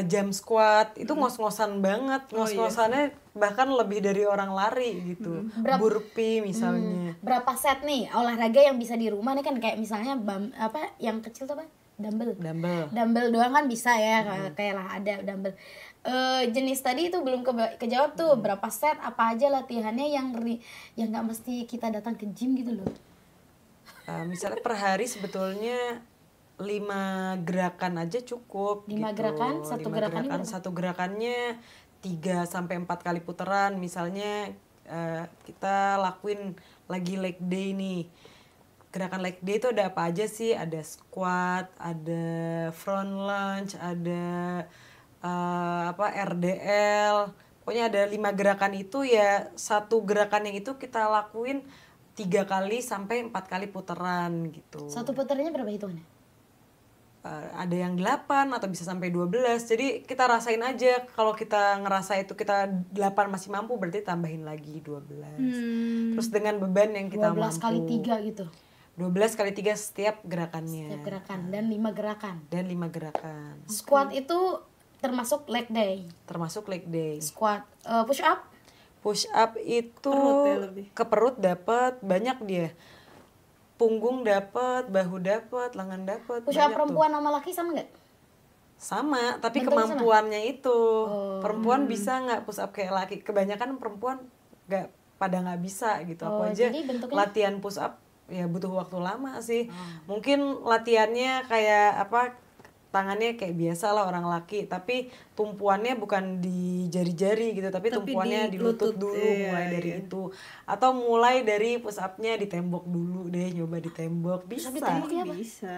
jump squat, itu ngos-ngosan banget. Ngos-ngosannya bahkan lebih dari orang lari gitu. Burpee misalnya. Berapa set nih olahraga yang bisa di rumah nih, kan kayak misalnya yang kecil tuh apa? Dumbbell. Dumbbell doang kan bisa ya, kayak lah ada dumbbell. Jenis tadi itu belum kejawab tuh, berapa set, apa aja latihannya yang nggak mesti kita datang ke gym gitu loh. Misalnya per hari sebetulnya 5 gerakan aja cukup. 5 gitu. gerakan? Satu 5 gerakannya gerakan, berapa? satu gerakannya 3-4 kali putaran. Misalnya kita lakuin lagi leg day nih. Gerakan leg day itu ada apa aja sih? Ada squat, ada front lunge, ada RDL. Pokoknya ada 5 gerakan itu ya, satu gerakan yang itu kita lakuin 3-4 kali putaran gitu. Satu putarnya berapa hitungannya? Ada yang 8 atau bisa sampai 12. Jadi kita rasain aja, kalau kita ngerasa itu kita 8 masih mampu, berarti tambahin lagi 12. Terus dengan beban yang kita 12 mampu. kali 3 gitu. 12 kali 3 setiap gerakannya. Setiap gerakan dan 5 gerakan. Dan 5 gerakan. Squat itu termasuk leg day. Termasuk leg day. Squat, push up. Push up itu Perut ya lebih. ke perut dapat banyak dia. Punggung dapat, bahu dapat, lengan dapat. Push up perempuan sama laki sama nggak? Sama, tapi Bentuknya kemampuannya itu. Perempuan bisa nggak push up kayak laki? Kebanyakan perempuan nggak bisa gitu. Aku aja jadi bentuknya? latihan push up ya butuh waktu lama sih. Mungkin latihannya kayak tangannya kayak biasa lah orang laki, tapi tumpuannya bukan di jari-jari gitu, tapi tumpuannya di lutut dulu, mulai dari itu. Atau mulai dari push up-nya di tembok dulu deh, nyoba di tembok. Bisa.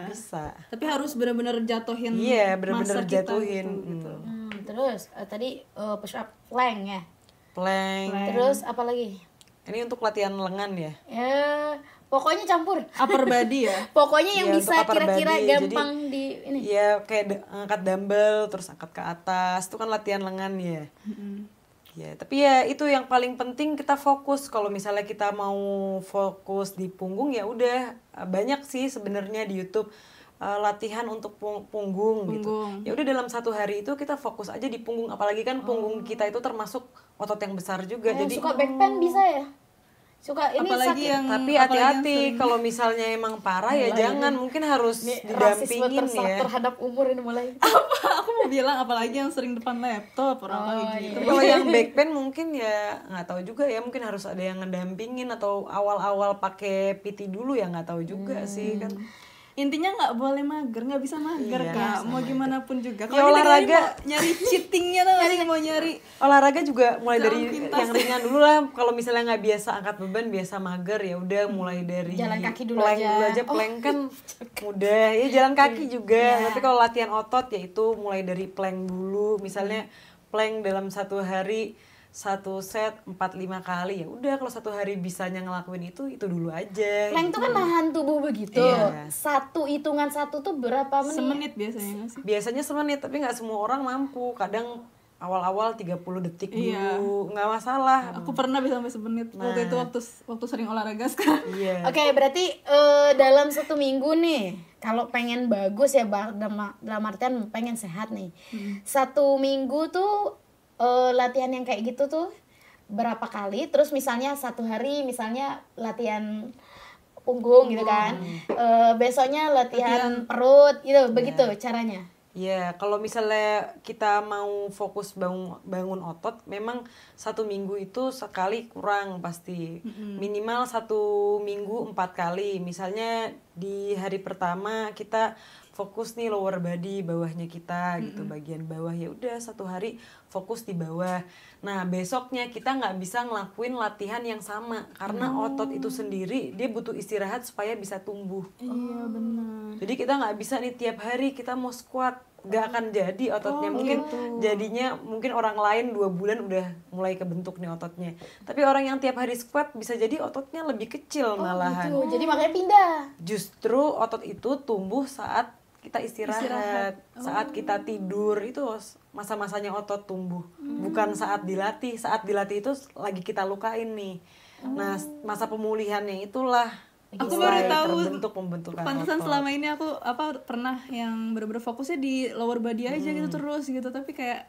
Bisa. Tapi harus benar-benar jatuhin. Iya, benar-benar masa kita jatuhin. itu, gitu. Terus tadi push up, plank ya. Plank. Terus apa lagi? Ini untuk latihan lengan ya. Pokoknya campur. Upper body ya. Pokoknya yang Iya, bisa untuk upper kira-kira body. gampang di ini. Iya, kayak angkat dumbbell terus angkat ke atas, itu kan latihan lengan ya. Ya, tapi ya itu yang paling penting, kita fokus. Kalau misalnya kita mau fokus di punggung, ya udah banyak sih sebenarnya di YouTube latihan untuk punggung gitu. Ya udah dalam satu hari itu kita fokus aja di punggung, apalagi kan punggung kita itu termasuk otot yang besar juga. Jadi Suka back pain bisa ya? Suka ini Apalagi sakit. yang Tapi apalagi yang hati-hati sering- kalau misalnya emang parah ya jangan, mungkin harus Rasisme didampingin ya. terhadap umur ini mulai. aku mau bilang apalagi yang sering depan laptop orang kayak gitu. Tapi kalau yang back pain mungkin ya nggak tahu juga ya, mungkin harus ada yang ngedampingin atau awal-awal pakai PT dulu ya, nggak tahu juga sih kan. Intinya nggak boleh mager, nggak bisa mager Iya, Kak, mau gimana pun juga. Ya, Kalau kita olahraga. mau nyari cheatingnya tuh mau nyari Olahraga juga mulai Jalan dari pintas. yang ringan dulu lah. Kalau misalnya nggak biasa angkat beban, biasa mager ya udah mulai dari Jalan kaki dulu plank aja. dulu aja. Plank kan mudah ya, jalan kaki juga. Tapi kalau latihan otot ya itu mulai dari plank dulu. Misalnya plank dalam satu hari 1 set 4-5 kali ya udah, kalau satu hari bisanya ngelakuin itu dulu aja. Plank itu kan nahan tubuh begitu. Iya. Hitungan satu tuh berapa menit? semenit biasanya nggak sih? Biasanya semenit, tapi nggak semua orang mampu. Kadang awal-awal 30 detik Iya. dulu, nggak masalah. Aku pernah bisa sampai semenit waktu itu waktu sering olahraga sekarang. Iya. Oke, berarti dalam 1 minggu nih, kalau pengen bagus ya, dalam artian pengen sehat nih, 1 minggu tuh latihan yang kayak gitu tuh berapa kali? Terus misalnya 1 hari misalnya latihan punggung gitu kan, besoknya latihan perut gitu, begitu caranya. Ya, kalau misalnya kita mau fokus bangun otot, memang 1 minggu itu sekali kurang pasti. Minimal 1 minggu 4 kali. Misalnya di hari pertama kita fokus nih lower body, bawahnya kita gitu, bagian bawah ya udah 1 hari fokus di bawah. Nah besoknya kita nggak bisa ngelakuin latihan yang sama karena otot itu sendiri dia butuh istirahat supaya bisa tumbuh. Iya benar. Jadi kita nggak bisa nih tiap hari kita mau squat, nggak akan jadi ototnya. Mungkin jadinya mungkin orang lain 2 bulan udah mulai kebentuk nih ototnya. Tapi orang yang tiap hari squat bisa jadi ototnya lebih kecil malahan. Tuh, jadi makanya pindah. Justru otot itu tumbuh saat kita istirahat. Saat kita tidur itu masa-masanya otot tumbuh. Bukan saat dilatih. Saat dilatih itu lagi kita lukain nih. Nah, masa pemulihannya itulah Aku mulai baru tahu terbentuk pembentukan pantesan otot. selama ini aku pernah yang bener-bener fokusnya di lower body aja gitu terus gitu, tapi kayak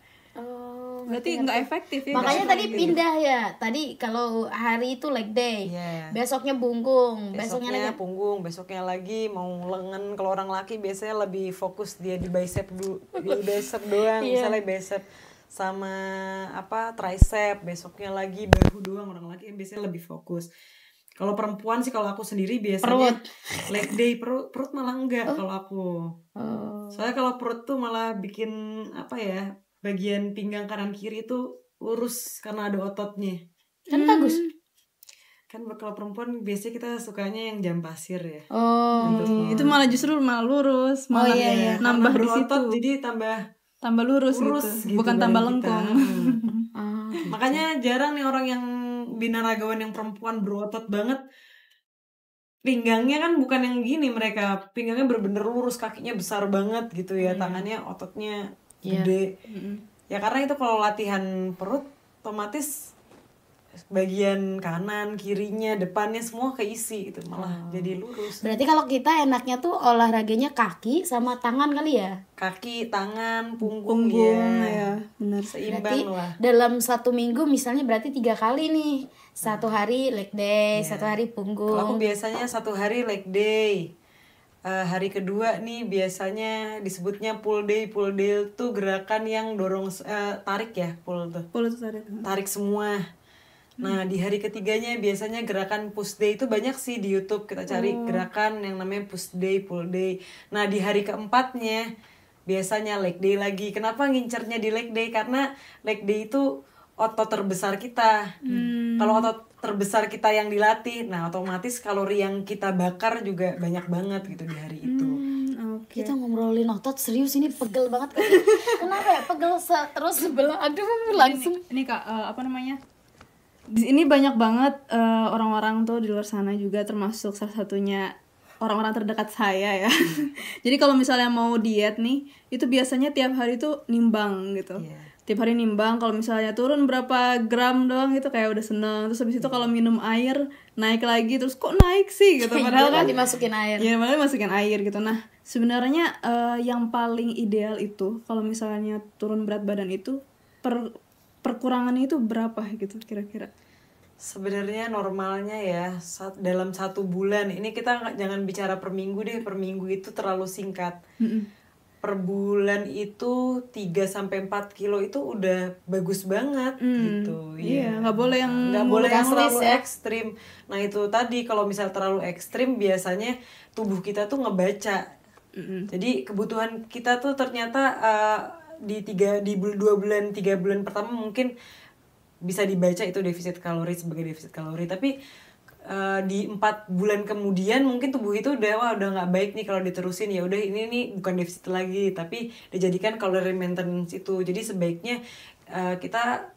berarti nggak efektif ya. Makanya nggak tadi efektif. pindah ya. Tadi kalau hari itu leg day, Iya. besoknya punggung, besoknya Besoknya lagi punggung, besoknya lagi mau lengan. Kalau orang laki biasanya lebih fokus dia di bicep dulu, di bicep doang, misalnya bicep sama tricep. Besoknya lagi bahu doang, orang laki yang biasanya lebih fokus. Kalau perempuan sih, kalau aku sendiri biasanya leg day perut malah enggak kalau aku. Soalnya kalau perut tuh malah bikin bagian pinggang kanan kiri itu lurus karena ada ototnya. kan bagus. Kan kalau perempuan biasanya kita sukanya yang jam pasir ya. Itu malah justru malah lurus, malah nambah di situ. Berotot jadi tambah lurus gitu, bukan badan tambah kita. lengkung. Makanya jarang nih orang yang binaragawan yang perempuan berotot banget. Pinggangnya kan bukan yang gini, mereka pinggangnya bener-bener lurus, kakinya besar banget gitu ya, tangannya ototnya gede. Ya karena itu kalau latihan perut otomatis bagian kanan, kirinya, depannya semua keisi gitu, malah jadi lurus. Berarti kalau kita enaknya tuh olahraganya kaki sama tangan kali ya. Kaki, tangan, punggung Ya, benar. seimbang Berarti lah. dalam 1 minggu misalnya berarti 3 kali nih. 1 hari leg day, 1 hari Kalau aku punggung. biasanya 1 hari leg day. Hari kedua nih biasanya disebutnya pull day. Pull day tuh gerakan yang dorong tarik ya, pull tuh. Pull itu tadi. Tarik semua. Nah, di hari ketiganya biasanya gerakan push day itu banyak sih di YouTube, kita cari gerakan yang namanya push day, pull day. Nah, di hari keempatnya biasanya leg day lagi. Kenapa ngincernya di leg day? Karena leg day itu otot terbesar kita. Kalau otot terbesar kita yang dilatih, nah otomatis kalori yang kita bakar juga banyak banget gitu di hari itu. Kita ngobrolin otot serius ini pegel banget. Kenapa ya pegel terus sebelah? Aduh, langsung. Ini Kak, di sini banyak banget orang-orang tuh di luar sana juga, termasuk salah satunya orang-orang terdekat saya ya. Jadi kalau misalnya mau diet nih, itu biasanya tiap hari tuh nimbang gitu. Tiap hari nimbang, kalau misalnya turun berapa gram doang gitu kayak udah seneng. Terus habis itu kalau minum air naik lagi, terus kok naik sih gitu. Padahal kan dimasukin air. ya padahal masukin air gitu. Nah sebenarnya yang paling ideal itu kalau misalnya turun berat badan itu perkurangannya itu berapa gitu kira-kira? Sebenarnya normalnya ya dalam 1 bulan, ini kita jangan bicara per minggu deh, per minggu itu terlalu singkat. Per bulan itu 3-4 kilo itu udah bagus banget gitu. Iya, nggak boleh yang nggak boleh yang drastis terlalu ya. ekstrim. Nah itu tadi, kalau misal terlalu ekstrim biasanya tubuh kita tuh ngebaca. Jadi kebutuhan kita tuh ternyata di 2 bulan 3 bulan pertama mungkin bisa dibaca itu defisit kalori sebagai defisit kalori, tapi di 4 bulan kemudian mungkin tubuh itu udah nggak baik nih kalau diterusin, ya udah ini nih bukan defisit lagi tapi dijadikan kalori maintenance itu. Jadi sebaiknya kita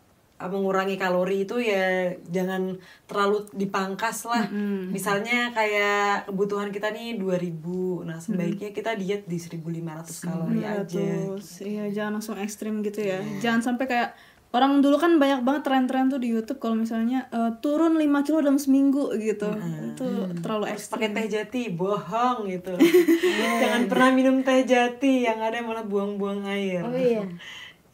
mengurangi kalori itu ya jangan terlalu dipangkas lah. Misalnya kayak kebutuhan kita nih 2000, nah sebaiknya kita diet di 1500 kalori aja. Iya, jangan langsung ekstrim gitu ya. Jangan sampai kayak orang dulu kan banyak banget tren-tren tuh di YouTube kalau misalnya turun 5 kilo dalam seminggu gitu. Itu terlalu Harus ekstrim. pakai teh jati, bohong gitu. Jangan pernah minum teh jati, yang ada malah buang-buang air. Oh iya.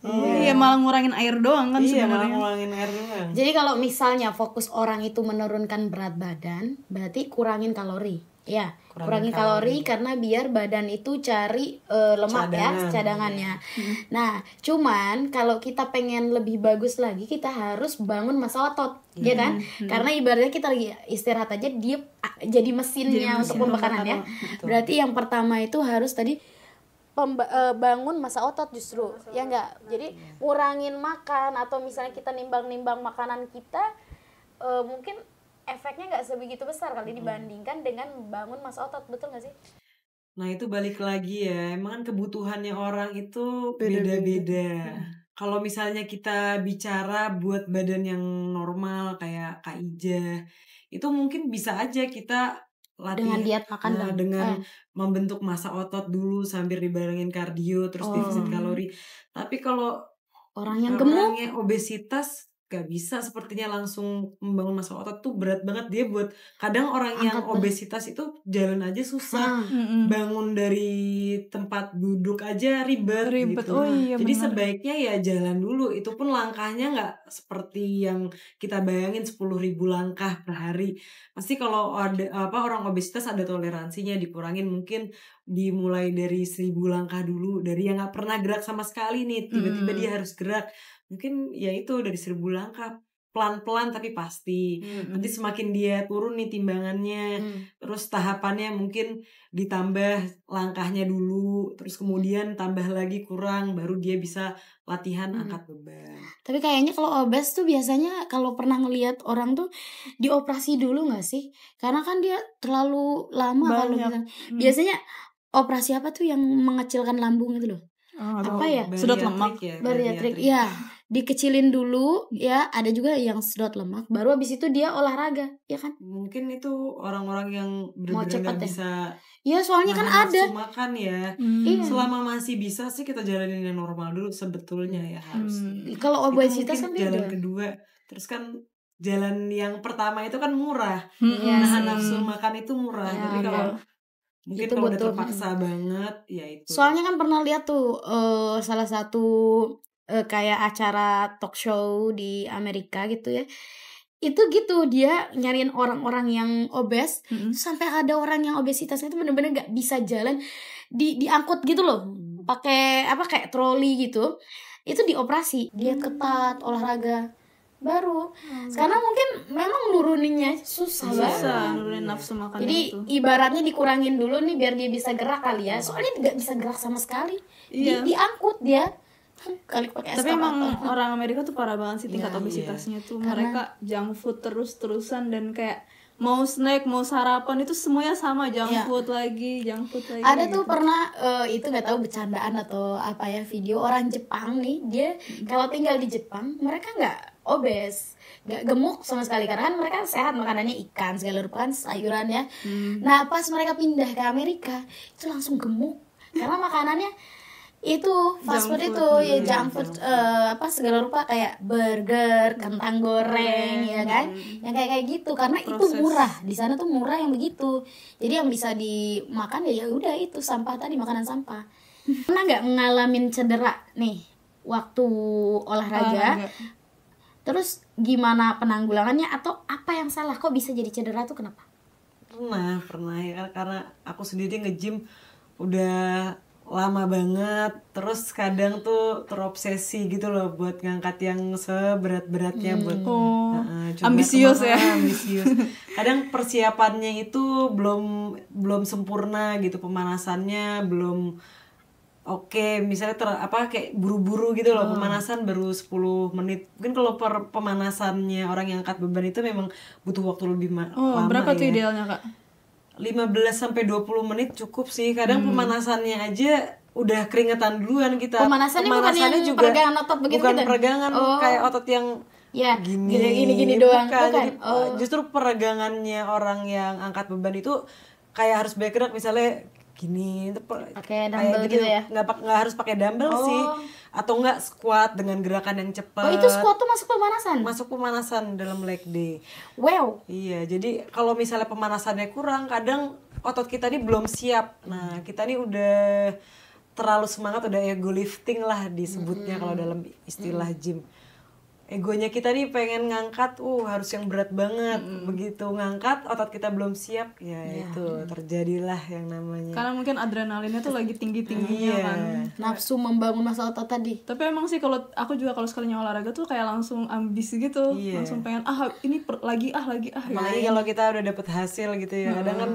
Iya, malah ngurangin air doang kan Iya, malah sebenarnya. ngulangin air doang. Jadi kalau misalnya fokus orang itu menurunkan berat badan, berarti kurangin kalori. Ya, kurangin kalori karena biar badan itu cari lemak ya, cadangannya. Nah, cuman kalau kita pengen lebih bagus lagi, kita harus bangun massa otot, ya kan? Karena ibaratnya kita lagi istirahat aja, dia jadi mesinnya untuk pembakaran ya. Berarti yang pertama itu harus tadi bangun massa otot justru, ya enggak? Jadi ngurangin makan, atau misalnya kita nimbang-nimbang makanan kita, mungkin efeknya nggak sebegitu besar kali dibandingkan dengan bangun massa otot, betul nggak sih? Nah itu balik lagi ya, emang kan kebutuhannya orang itu beda-beda. Kalau misalnya kita bicara buat badan yang normal kayak Kak Ija, itu mungkin bisa aja kita Dengan diet makan dengan membentuk massa otot dulu sambil dibarengin kardio terus defisit kalori. Tapi kalau orang yang gemuk, orangnya obesitas gak bisa sepertinya langsung membangun massa otot tuh berat banget. Dia buat kadang orang yang obesitas itu jalan aja susah, bangun dari tempat duduk aja ribet gitu. Oh iya, jadi benar. sebaiknya ya jalan dulu, itu pun langkahnya nggak seperti yang kita bayangin 10.000 langkah per hari. Pasti kalau ada orang obesitas ada toleransinya, dikurangin mungkin dimulai dari 1.000 langkah dulu, dari yang nggak pernah gerak sama sekali nih tiba-tiba dia harus gerak. Mungkin ya itu dari 1.000 langkah, pelan-pelan tapi pasti. Nanti semakin dia turun nih timbangannya, terus tahapannya mungkin ditambah langkahnya dulu, terus kemudian tambah lagi kurang, baru dia bisa latihan angkat beban. Tapi kayaknya kalau obes tuh biasanya kalau pernah ngelihat orang tuh dioperasi dulu nggak sih? Karena kan dia terlalu lama kalau biasanya operasi apa tuh yang mengecilkan lambung itu loh? Apa ya? Sedot lemak ya. Bariatrik ya, dikecilin dulu ya. Ada juga yang sedot lemak, baru habis itu dia olahraga, ya kan? Mungkin itu orang-orang yang Mau benar-benar cepet nggak ya? bisa Ya soalnya kan nahan ada. nafsu makan ya. Iya. Selama masih bisa sih kita jalanin yang normal dulu sebetulnya ya harus. Kalau Itu obesitas mungkin kan jalan beda. kedua. Terus kan jalan yang pertama itu kan murah. Iya Nahan sih. nafsu makan itu murah. Ya, Tapi kalau mungkin itu kalau udah butuh. terpaksa banget ya itu. Soalnya kan pernah lihat tuh salah satu kayak acara talk show di Amerika gitu ya. Itu gitu, dia nyariin orang-orang yang obes, sampai ada orang yang obesitasnya itu bener-bener gak bisa jalan, diangkut gitu loh, pakai apa kayak troli gitu. Itu dioperasi, diet ketat, olahraga baru. Karena mungkin memang nuruninnya susah banget. nurunin nafsu makan Jadi itu. ibaratnya dikurangin dulu nih biar dia bisa gerak kali ya. Soalnya nggak bisa gerak sama sekali. Diangkut dia. Kali pakai Tapi emang orang Amerika tuh parah banget sih tingkat Iya, obesitasnya tuh. Mereka junk food terus-terusan dan kayak mau snack, mau sarapan itu semuanya sama, junk food lagi. Ada tuh pernah itu nggak tahu bercandaan atau apa ya, video orang Jepang nih, dia kalau tinggal di Jepang mereka nggak obes, nggak gemuk sama sekali karena kan mereka sehat, makanannya ikan segala rupa kan, sayuran ya. Nah pas mereka pindah ke Amerika itu langsung gemuk karena makanannya itu fast food itu ya, junk food apa segala rupa kayak burger, kentang goreng ya kan, yang kayak gitu karena itu murah di sana tuh, murah yang begitu. Jadi yang bisa dimakan ya udah itu sampah tadi, makanan sampah. Pernah nggak ngalamin cedera nih waktu olahraga? Terus gimana penanggulangannya atau apa yang salah? Kok bisa jadi cedera tuh kenapa? Pernah ya, karena aku sendiri nge-gym udah lama banget, terus kadang tuh terobsesi gitu loh buat ngangkat yang seberat-beratnya buat juga ambisius ya. ambisius. Kadang persiapannya itu belum sempurna gitu, pemanasannya belum oke, misalnya kayak buru-buru gitu loh, pemanasan baru 10 menit. Mungkin kalau pemanasannya orang yang angkat beban itu memang butuh waktu lebih lama. Berapa tuh ya. idealnya, Kak? 15 sampai 20 menit cukup sih. Kadang pemanasannya aja udah keringetan duluan kita. Pemanasannya bukan yang juga peregangan otot begitu bukan gitu? peregangan kayak otot yang Ya, gini gini doang. bukan. Jadi Oh. justru peregangannya orang yang angkat beban itu kayak harus bergerak, misalnya gini Pakai dumbbell gitu ya? nggak harus pakai dumbbell sih, atau nggak squat dengan gerakan yang cepat. Oh, itu squat tuh masuk pemanasan? Masuk pemanasan dalam leg day. Wow. Iya, jadi kalau misalnya pemanasannya kurang, kadang otot kita nih belum siap. Nah, kita nih udah terlalu semangat, udah ego lifting lah disebutnya kalau dalam istilah gym. Egonya kita nih pengen ngangkat, harus yang berat banget. Begitu ngangkat, otot kita belum siap, ya itu terjadilah yang namanya. Karena mungkin adrenalinnya tuh lagi tinggi-tingginya kan. Nafsu membangun masa otot tadi. Tapi emang sih kalau aku juga kalau sekalinya olahraga tuh kayak langsung ambis gitu, langsung pengen ini lagi. Apalagi kalau kita udah dapet hasil gitu ya, kadang kan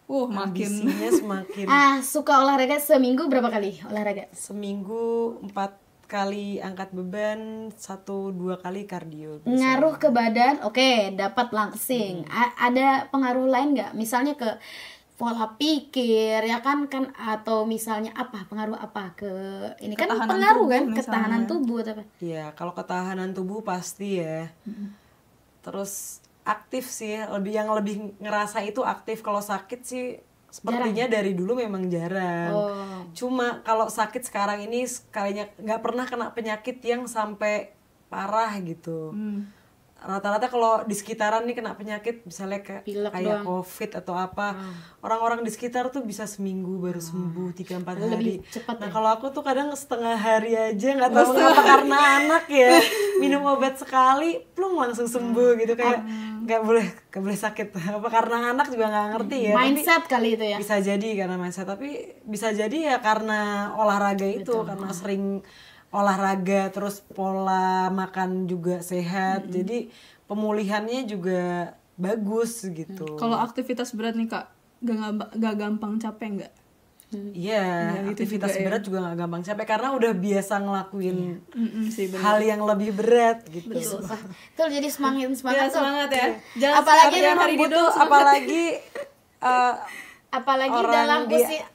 makin ambisinya semakin. Suka olahraga seminggu berapa kali olahraga? Seminggu 4 kali angkat beban, 1-2 kali kardio. Ngaruh ke badan, oke, dapat langsing. Ada pengaruh lain nggak? Misalnya ke pola pikir, ya kan atau misalnya pengaruh apa ke ini kan Ketahanan pengaruh tubuh kan misalnya. ketahanan tubuh atau apa? Iya, kalau ketahanan tubuh pasti ya. Terus aktif sih, yang lebih ngerasa itu aktif. Kalau sakit sih sepertinya dari dulu memang jarang. Cuma kalau sakit sekarang ini sekalinya nggak pernah kena penyakit yang sampai parah gitu. Rata-rata kalau di sekitaran nih kena penyakit misalnya kayak COVID atau apa, orang-orang di sekitar tuh bisa seminggu baru sembuh, 3-4 hari. Cepat Nah kalau aku tuh kadang setengah hari aja, nggak tahu kenapa, karena anak ya minum obat sekali plung langsung sembuh gitu, kayak nggak boleh sakit apa, karena anak juga nggak ngerti ya. Mindset kali itu ya. Bisa jadi karena mindset, tapi bisa jadi ya karena olahraga itu. Karena sering olahraga, terus pola makan juga sehat, jadi pemulihannya juga bagus gitu. Kalau aktivitas berat nih Kak, gak gampang capek nggak? Iya, aktivitas berat juga nggak gampang capek karena udah biasa ngelakuin hal yang lebih berat gitu. Itu jadi semangat tuh. Semangat ya. Jangan Apalagi hari butuh, apalagi orang dalam usia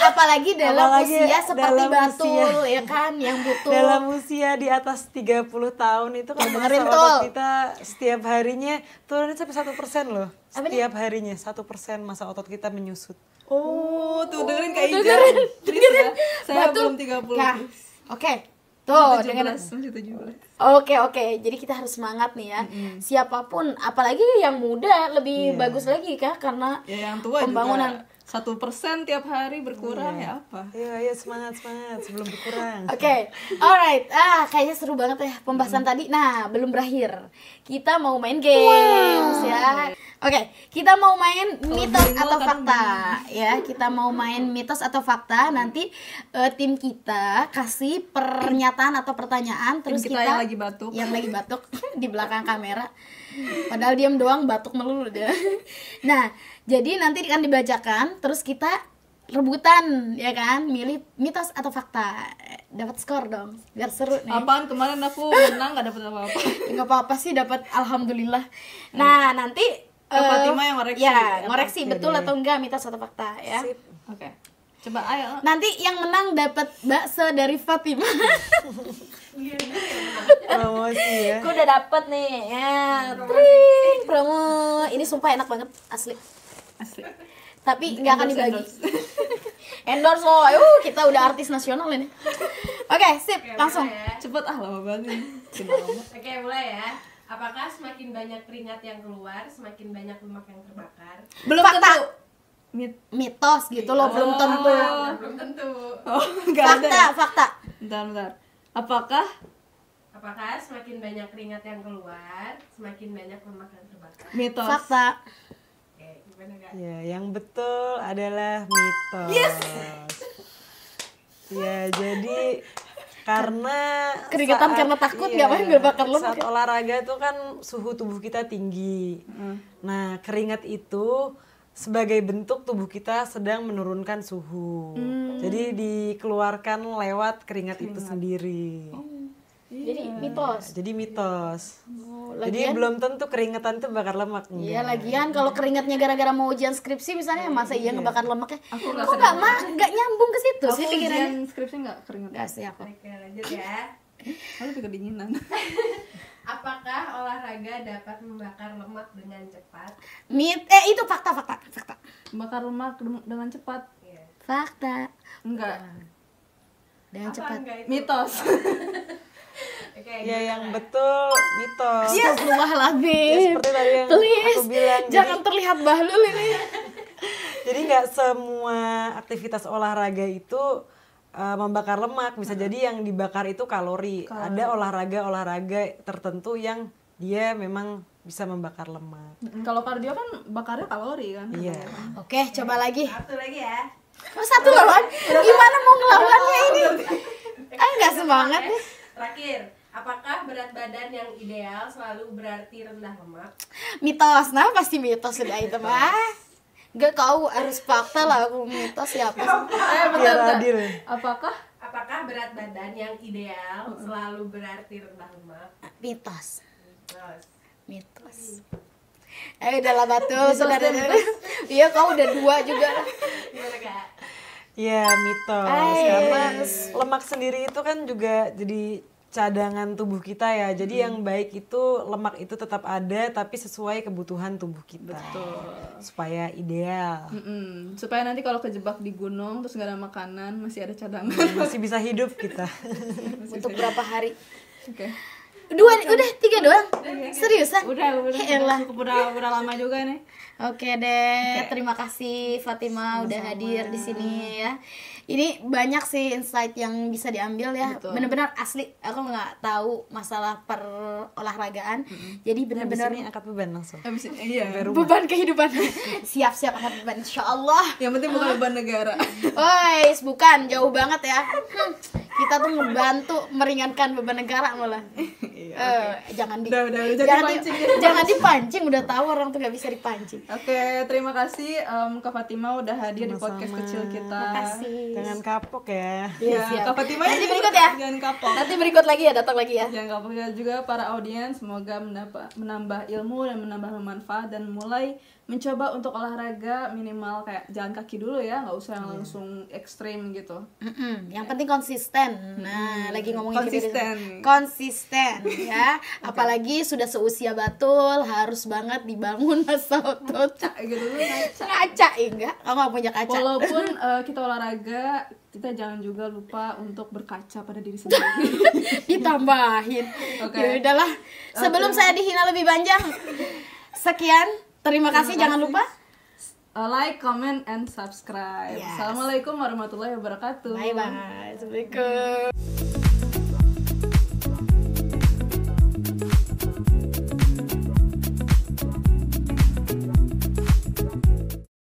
apalagi dalam usia seperti dalam Batul usia. ya kan, yang butuh dalam usia di atas 30 tahun itu kan masa otot kita setiap harinya turunin sampai 1% loh. Setiap harinya 1% masa otot kita menyusut. Tuh dengerin Kak Ija. Dengerin. Saya belum 30. Oke. Tuh, 17. Oke. Jadi kita harus semangat nih ya. Siapapun, apalagi yang muda lebih bagus lagi kah, karena ya, yang tua pembangunan juga 1% tiap hari berkurang ya apa? Iya semangat sebelum berkurang. Oke. Alright. Kayaknya seru banget ya pembahasan tadi. Nah, belum berakhir. Kita mau main games ya. Oke, kita mau main mitos atau fakta ya. Kita mau main mitos atau fakta. Nanti tim kita kasih pernyataan atau pertanyaan, terus kita yang lagi batuk di belakang kamera. Padahal diam doang, batuk melulu dia. Nah, jadi nanti akan dibacakan, terus kita rebutan ya kan, milih mitos atau fakta. Dapat skor dong, biar seru nih. Apaan, kemarin aku menang gak dapat apa-apa. Nggak apa-apa sih, dapat alhamdulillah. Nah, nanti Fatima yang ngoreksi. Ya, ngoreksi betul atau enggak mitos atau fakta ya. Oke. Coba ayo. Nanti yang menang dapat bakso dari Fatima. Promosi ya. Aku udah dapet nih ya. Tring, promo. Ini sumpah enak banget, asli. Tapi nggak akan dibagi. Endorse loh. Kita udah artis nasional ini. Oke, sip, langsung. Cepet lama banget. Oke, mulai ya. Apakah semakin banyak keringat yang keluar, semakin banyak lemak yang terbakar? Belum Fakta. tentu. Mitos gitu loh, belum tentu. Belum tentu. Nggak ada. Fakta. Bentar. Apakah Apakah semakin banyak keringat yang keluar, semakin banyak lemak yang terbakar? Mitos. Fakta. Oke, gimana Kak? Ya, yang betul adalah mitos. Yes. Ya, jadi karena Keringetan karena takut nggak main berbakar lemak. Saat olahraga itu kan suhu tubuh kita tinggi. Nah, keringat itu sebagai bentuk tubuh kita sedang menurunkan suhu. Jadi dikeluarkan lewat keringat itu sendiri. Jadi mitos. Jadi mitos. Jadi Lagian, belum tentu keringetan itu bakar lemak. iya enggak. lagian kalau keringatnya gara-gara mau ujian skripsi misalnya masa iya ngebakar lemaknya? Aku Kok nggak nyambung ke situ Aku sih pikirannya? ujian skripsi nggak keringetan. Nggak sih aku. Oke, lanjut ya. Aku lebih kedinginan. Apakah olahraga dapat membakar lemak dengan cepat? Itu fakta. Bakar lemak dengan cepat. Iya. Fakta. Enggak. Dengan Apa cepat. enggak itu? Mitos. Oke, Ya, gimana, yang Kak? betul mitos. Ya, Astagfirullahaladzim. seperti tadi yang Please, aku bilang. jangan terlihat bahlul ini. Jadi nggak semua aktivitas olahraga itu membakar lemak. Bisa jadi yang dibakar itu kalori. Ada olahraga tertentu yang dia memang bisa membakar lemak. Kalau kardio kan bakarnya kalori kan. Iya. Oke, coba lagi. Satu lagi ya. Oh, satu lawan. Gimana mau ngelawannya ini? Nggak semangat nih. Terakhir, apakah berat badan yang ideal selalu berarti rendah lemak? Mitos, nah pasti mitos sudah itu mah. Gak kau harus fakta lah aku mitos siapa sih? Biar adil. Apakah Apakah berat badan yang ideal selalu berarti rendah lemak? Mitos. Mitos. Udahlah Batul, sudah ada. Iya kau udah 2 juga lah. Gimana Kak? Ya, mitos. Karena lemak sendiri itu kan juga jadi cadangan tubuh kita ya. Jadi yang baik itu lemak itu tetap ada tapi sesuai kebutuhan tubuh kita. Supaya ideal. supaya nanti kalau kejebak di gunung terus nggak ada makanan masih ada cadangan. Masih bisa hidup kita. Untuk berapa hari? Oke. 2, udah 3 doang. Seriusan? Udah Elah. cukup udah lama juga nih. Oke deh, terima kasih Fatima udah hadir di sini ya. Ini banyak sih insight yang bisa diambil ya. Bener-bener asli, aku nggak tahu masalah perolahragaan. Jadi bener-bener Ini angkat beban langsung. Iya. beban kehidupan. Siap-siap angkat beban, insya Allah. Yang penting bukan beban negara. Woi, bukan jauh banget ya. Kita tuh ngebantu meringankan beban negara malah. Jangan jangan dipancing, udah tahu orang tuh nggak bisa dipancing. Oke, terima kasih Kak Fatima udah hadir di podcast kecil kita. Makasih. Jangan kapok ya. Ya, Kak Fatima Nanti berikut ya. Jangan kapok. Nanti berikut lagi ya, datang lagi ya. Jangan kapok ya juga para audiens, semoga menambah ilmu dan menambah manfaat dan mulai mencoba untuk olahraga minimal kayak jalan kaki dulu ya, nggak usah yang langsung ekstrim gitu. Yang penting konsisten. Nah, lagi ngomongin Konsisten. ya. Apalagi sudah seusia Batul, harus banget dibangun masa otot. Gitu tuh ngaca. Ngaca enggak? Kamu nggak punya kaca. Walaupun kita olahraga, kita jangan juga lupa untuk berkaca pada diri sendiri. Ditambahin. Oke. Ya udahlah. Sebelum saya dihina lebih panjang. Sekian. Terima kasih. Jangan lupa Like, comment, and subscribe. Yes. Assalamualaikum warahmatullahi wabarakatuh. bye bye. Assalamualaikum.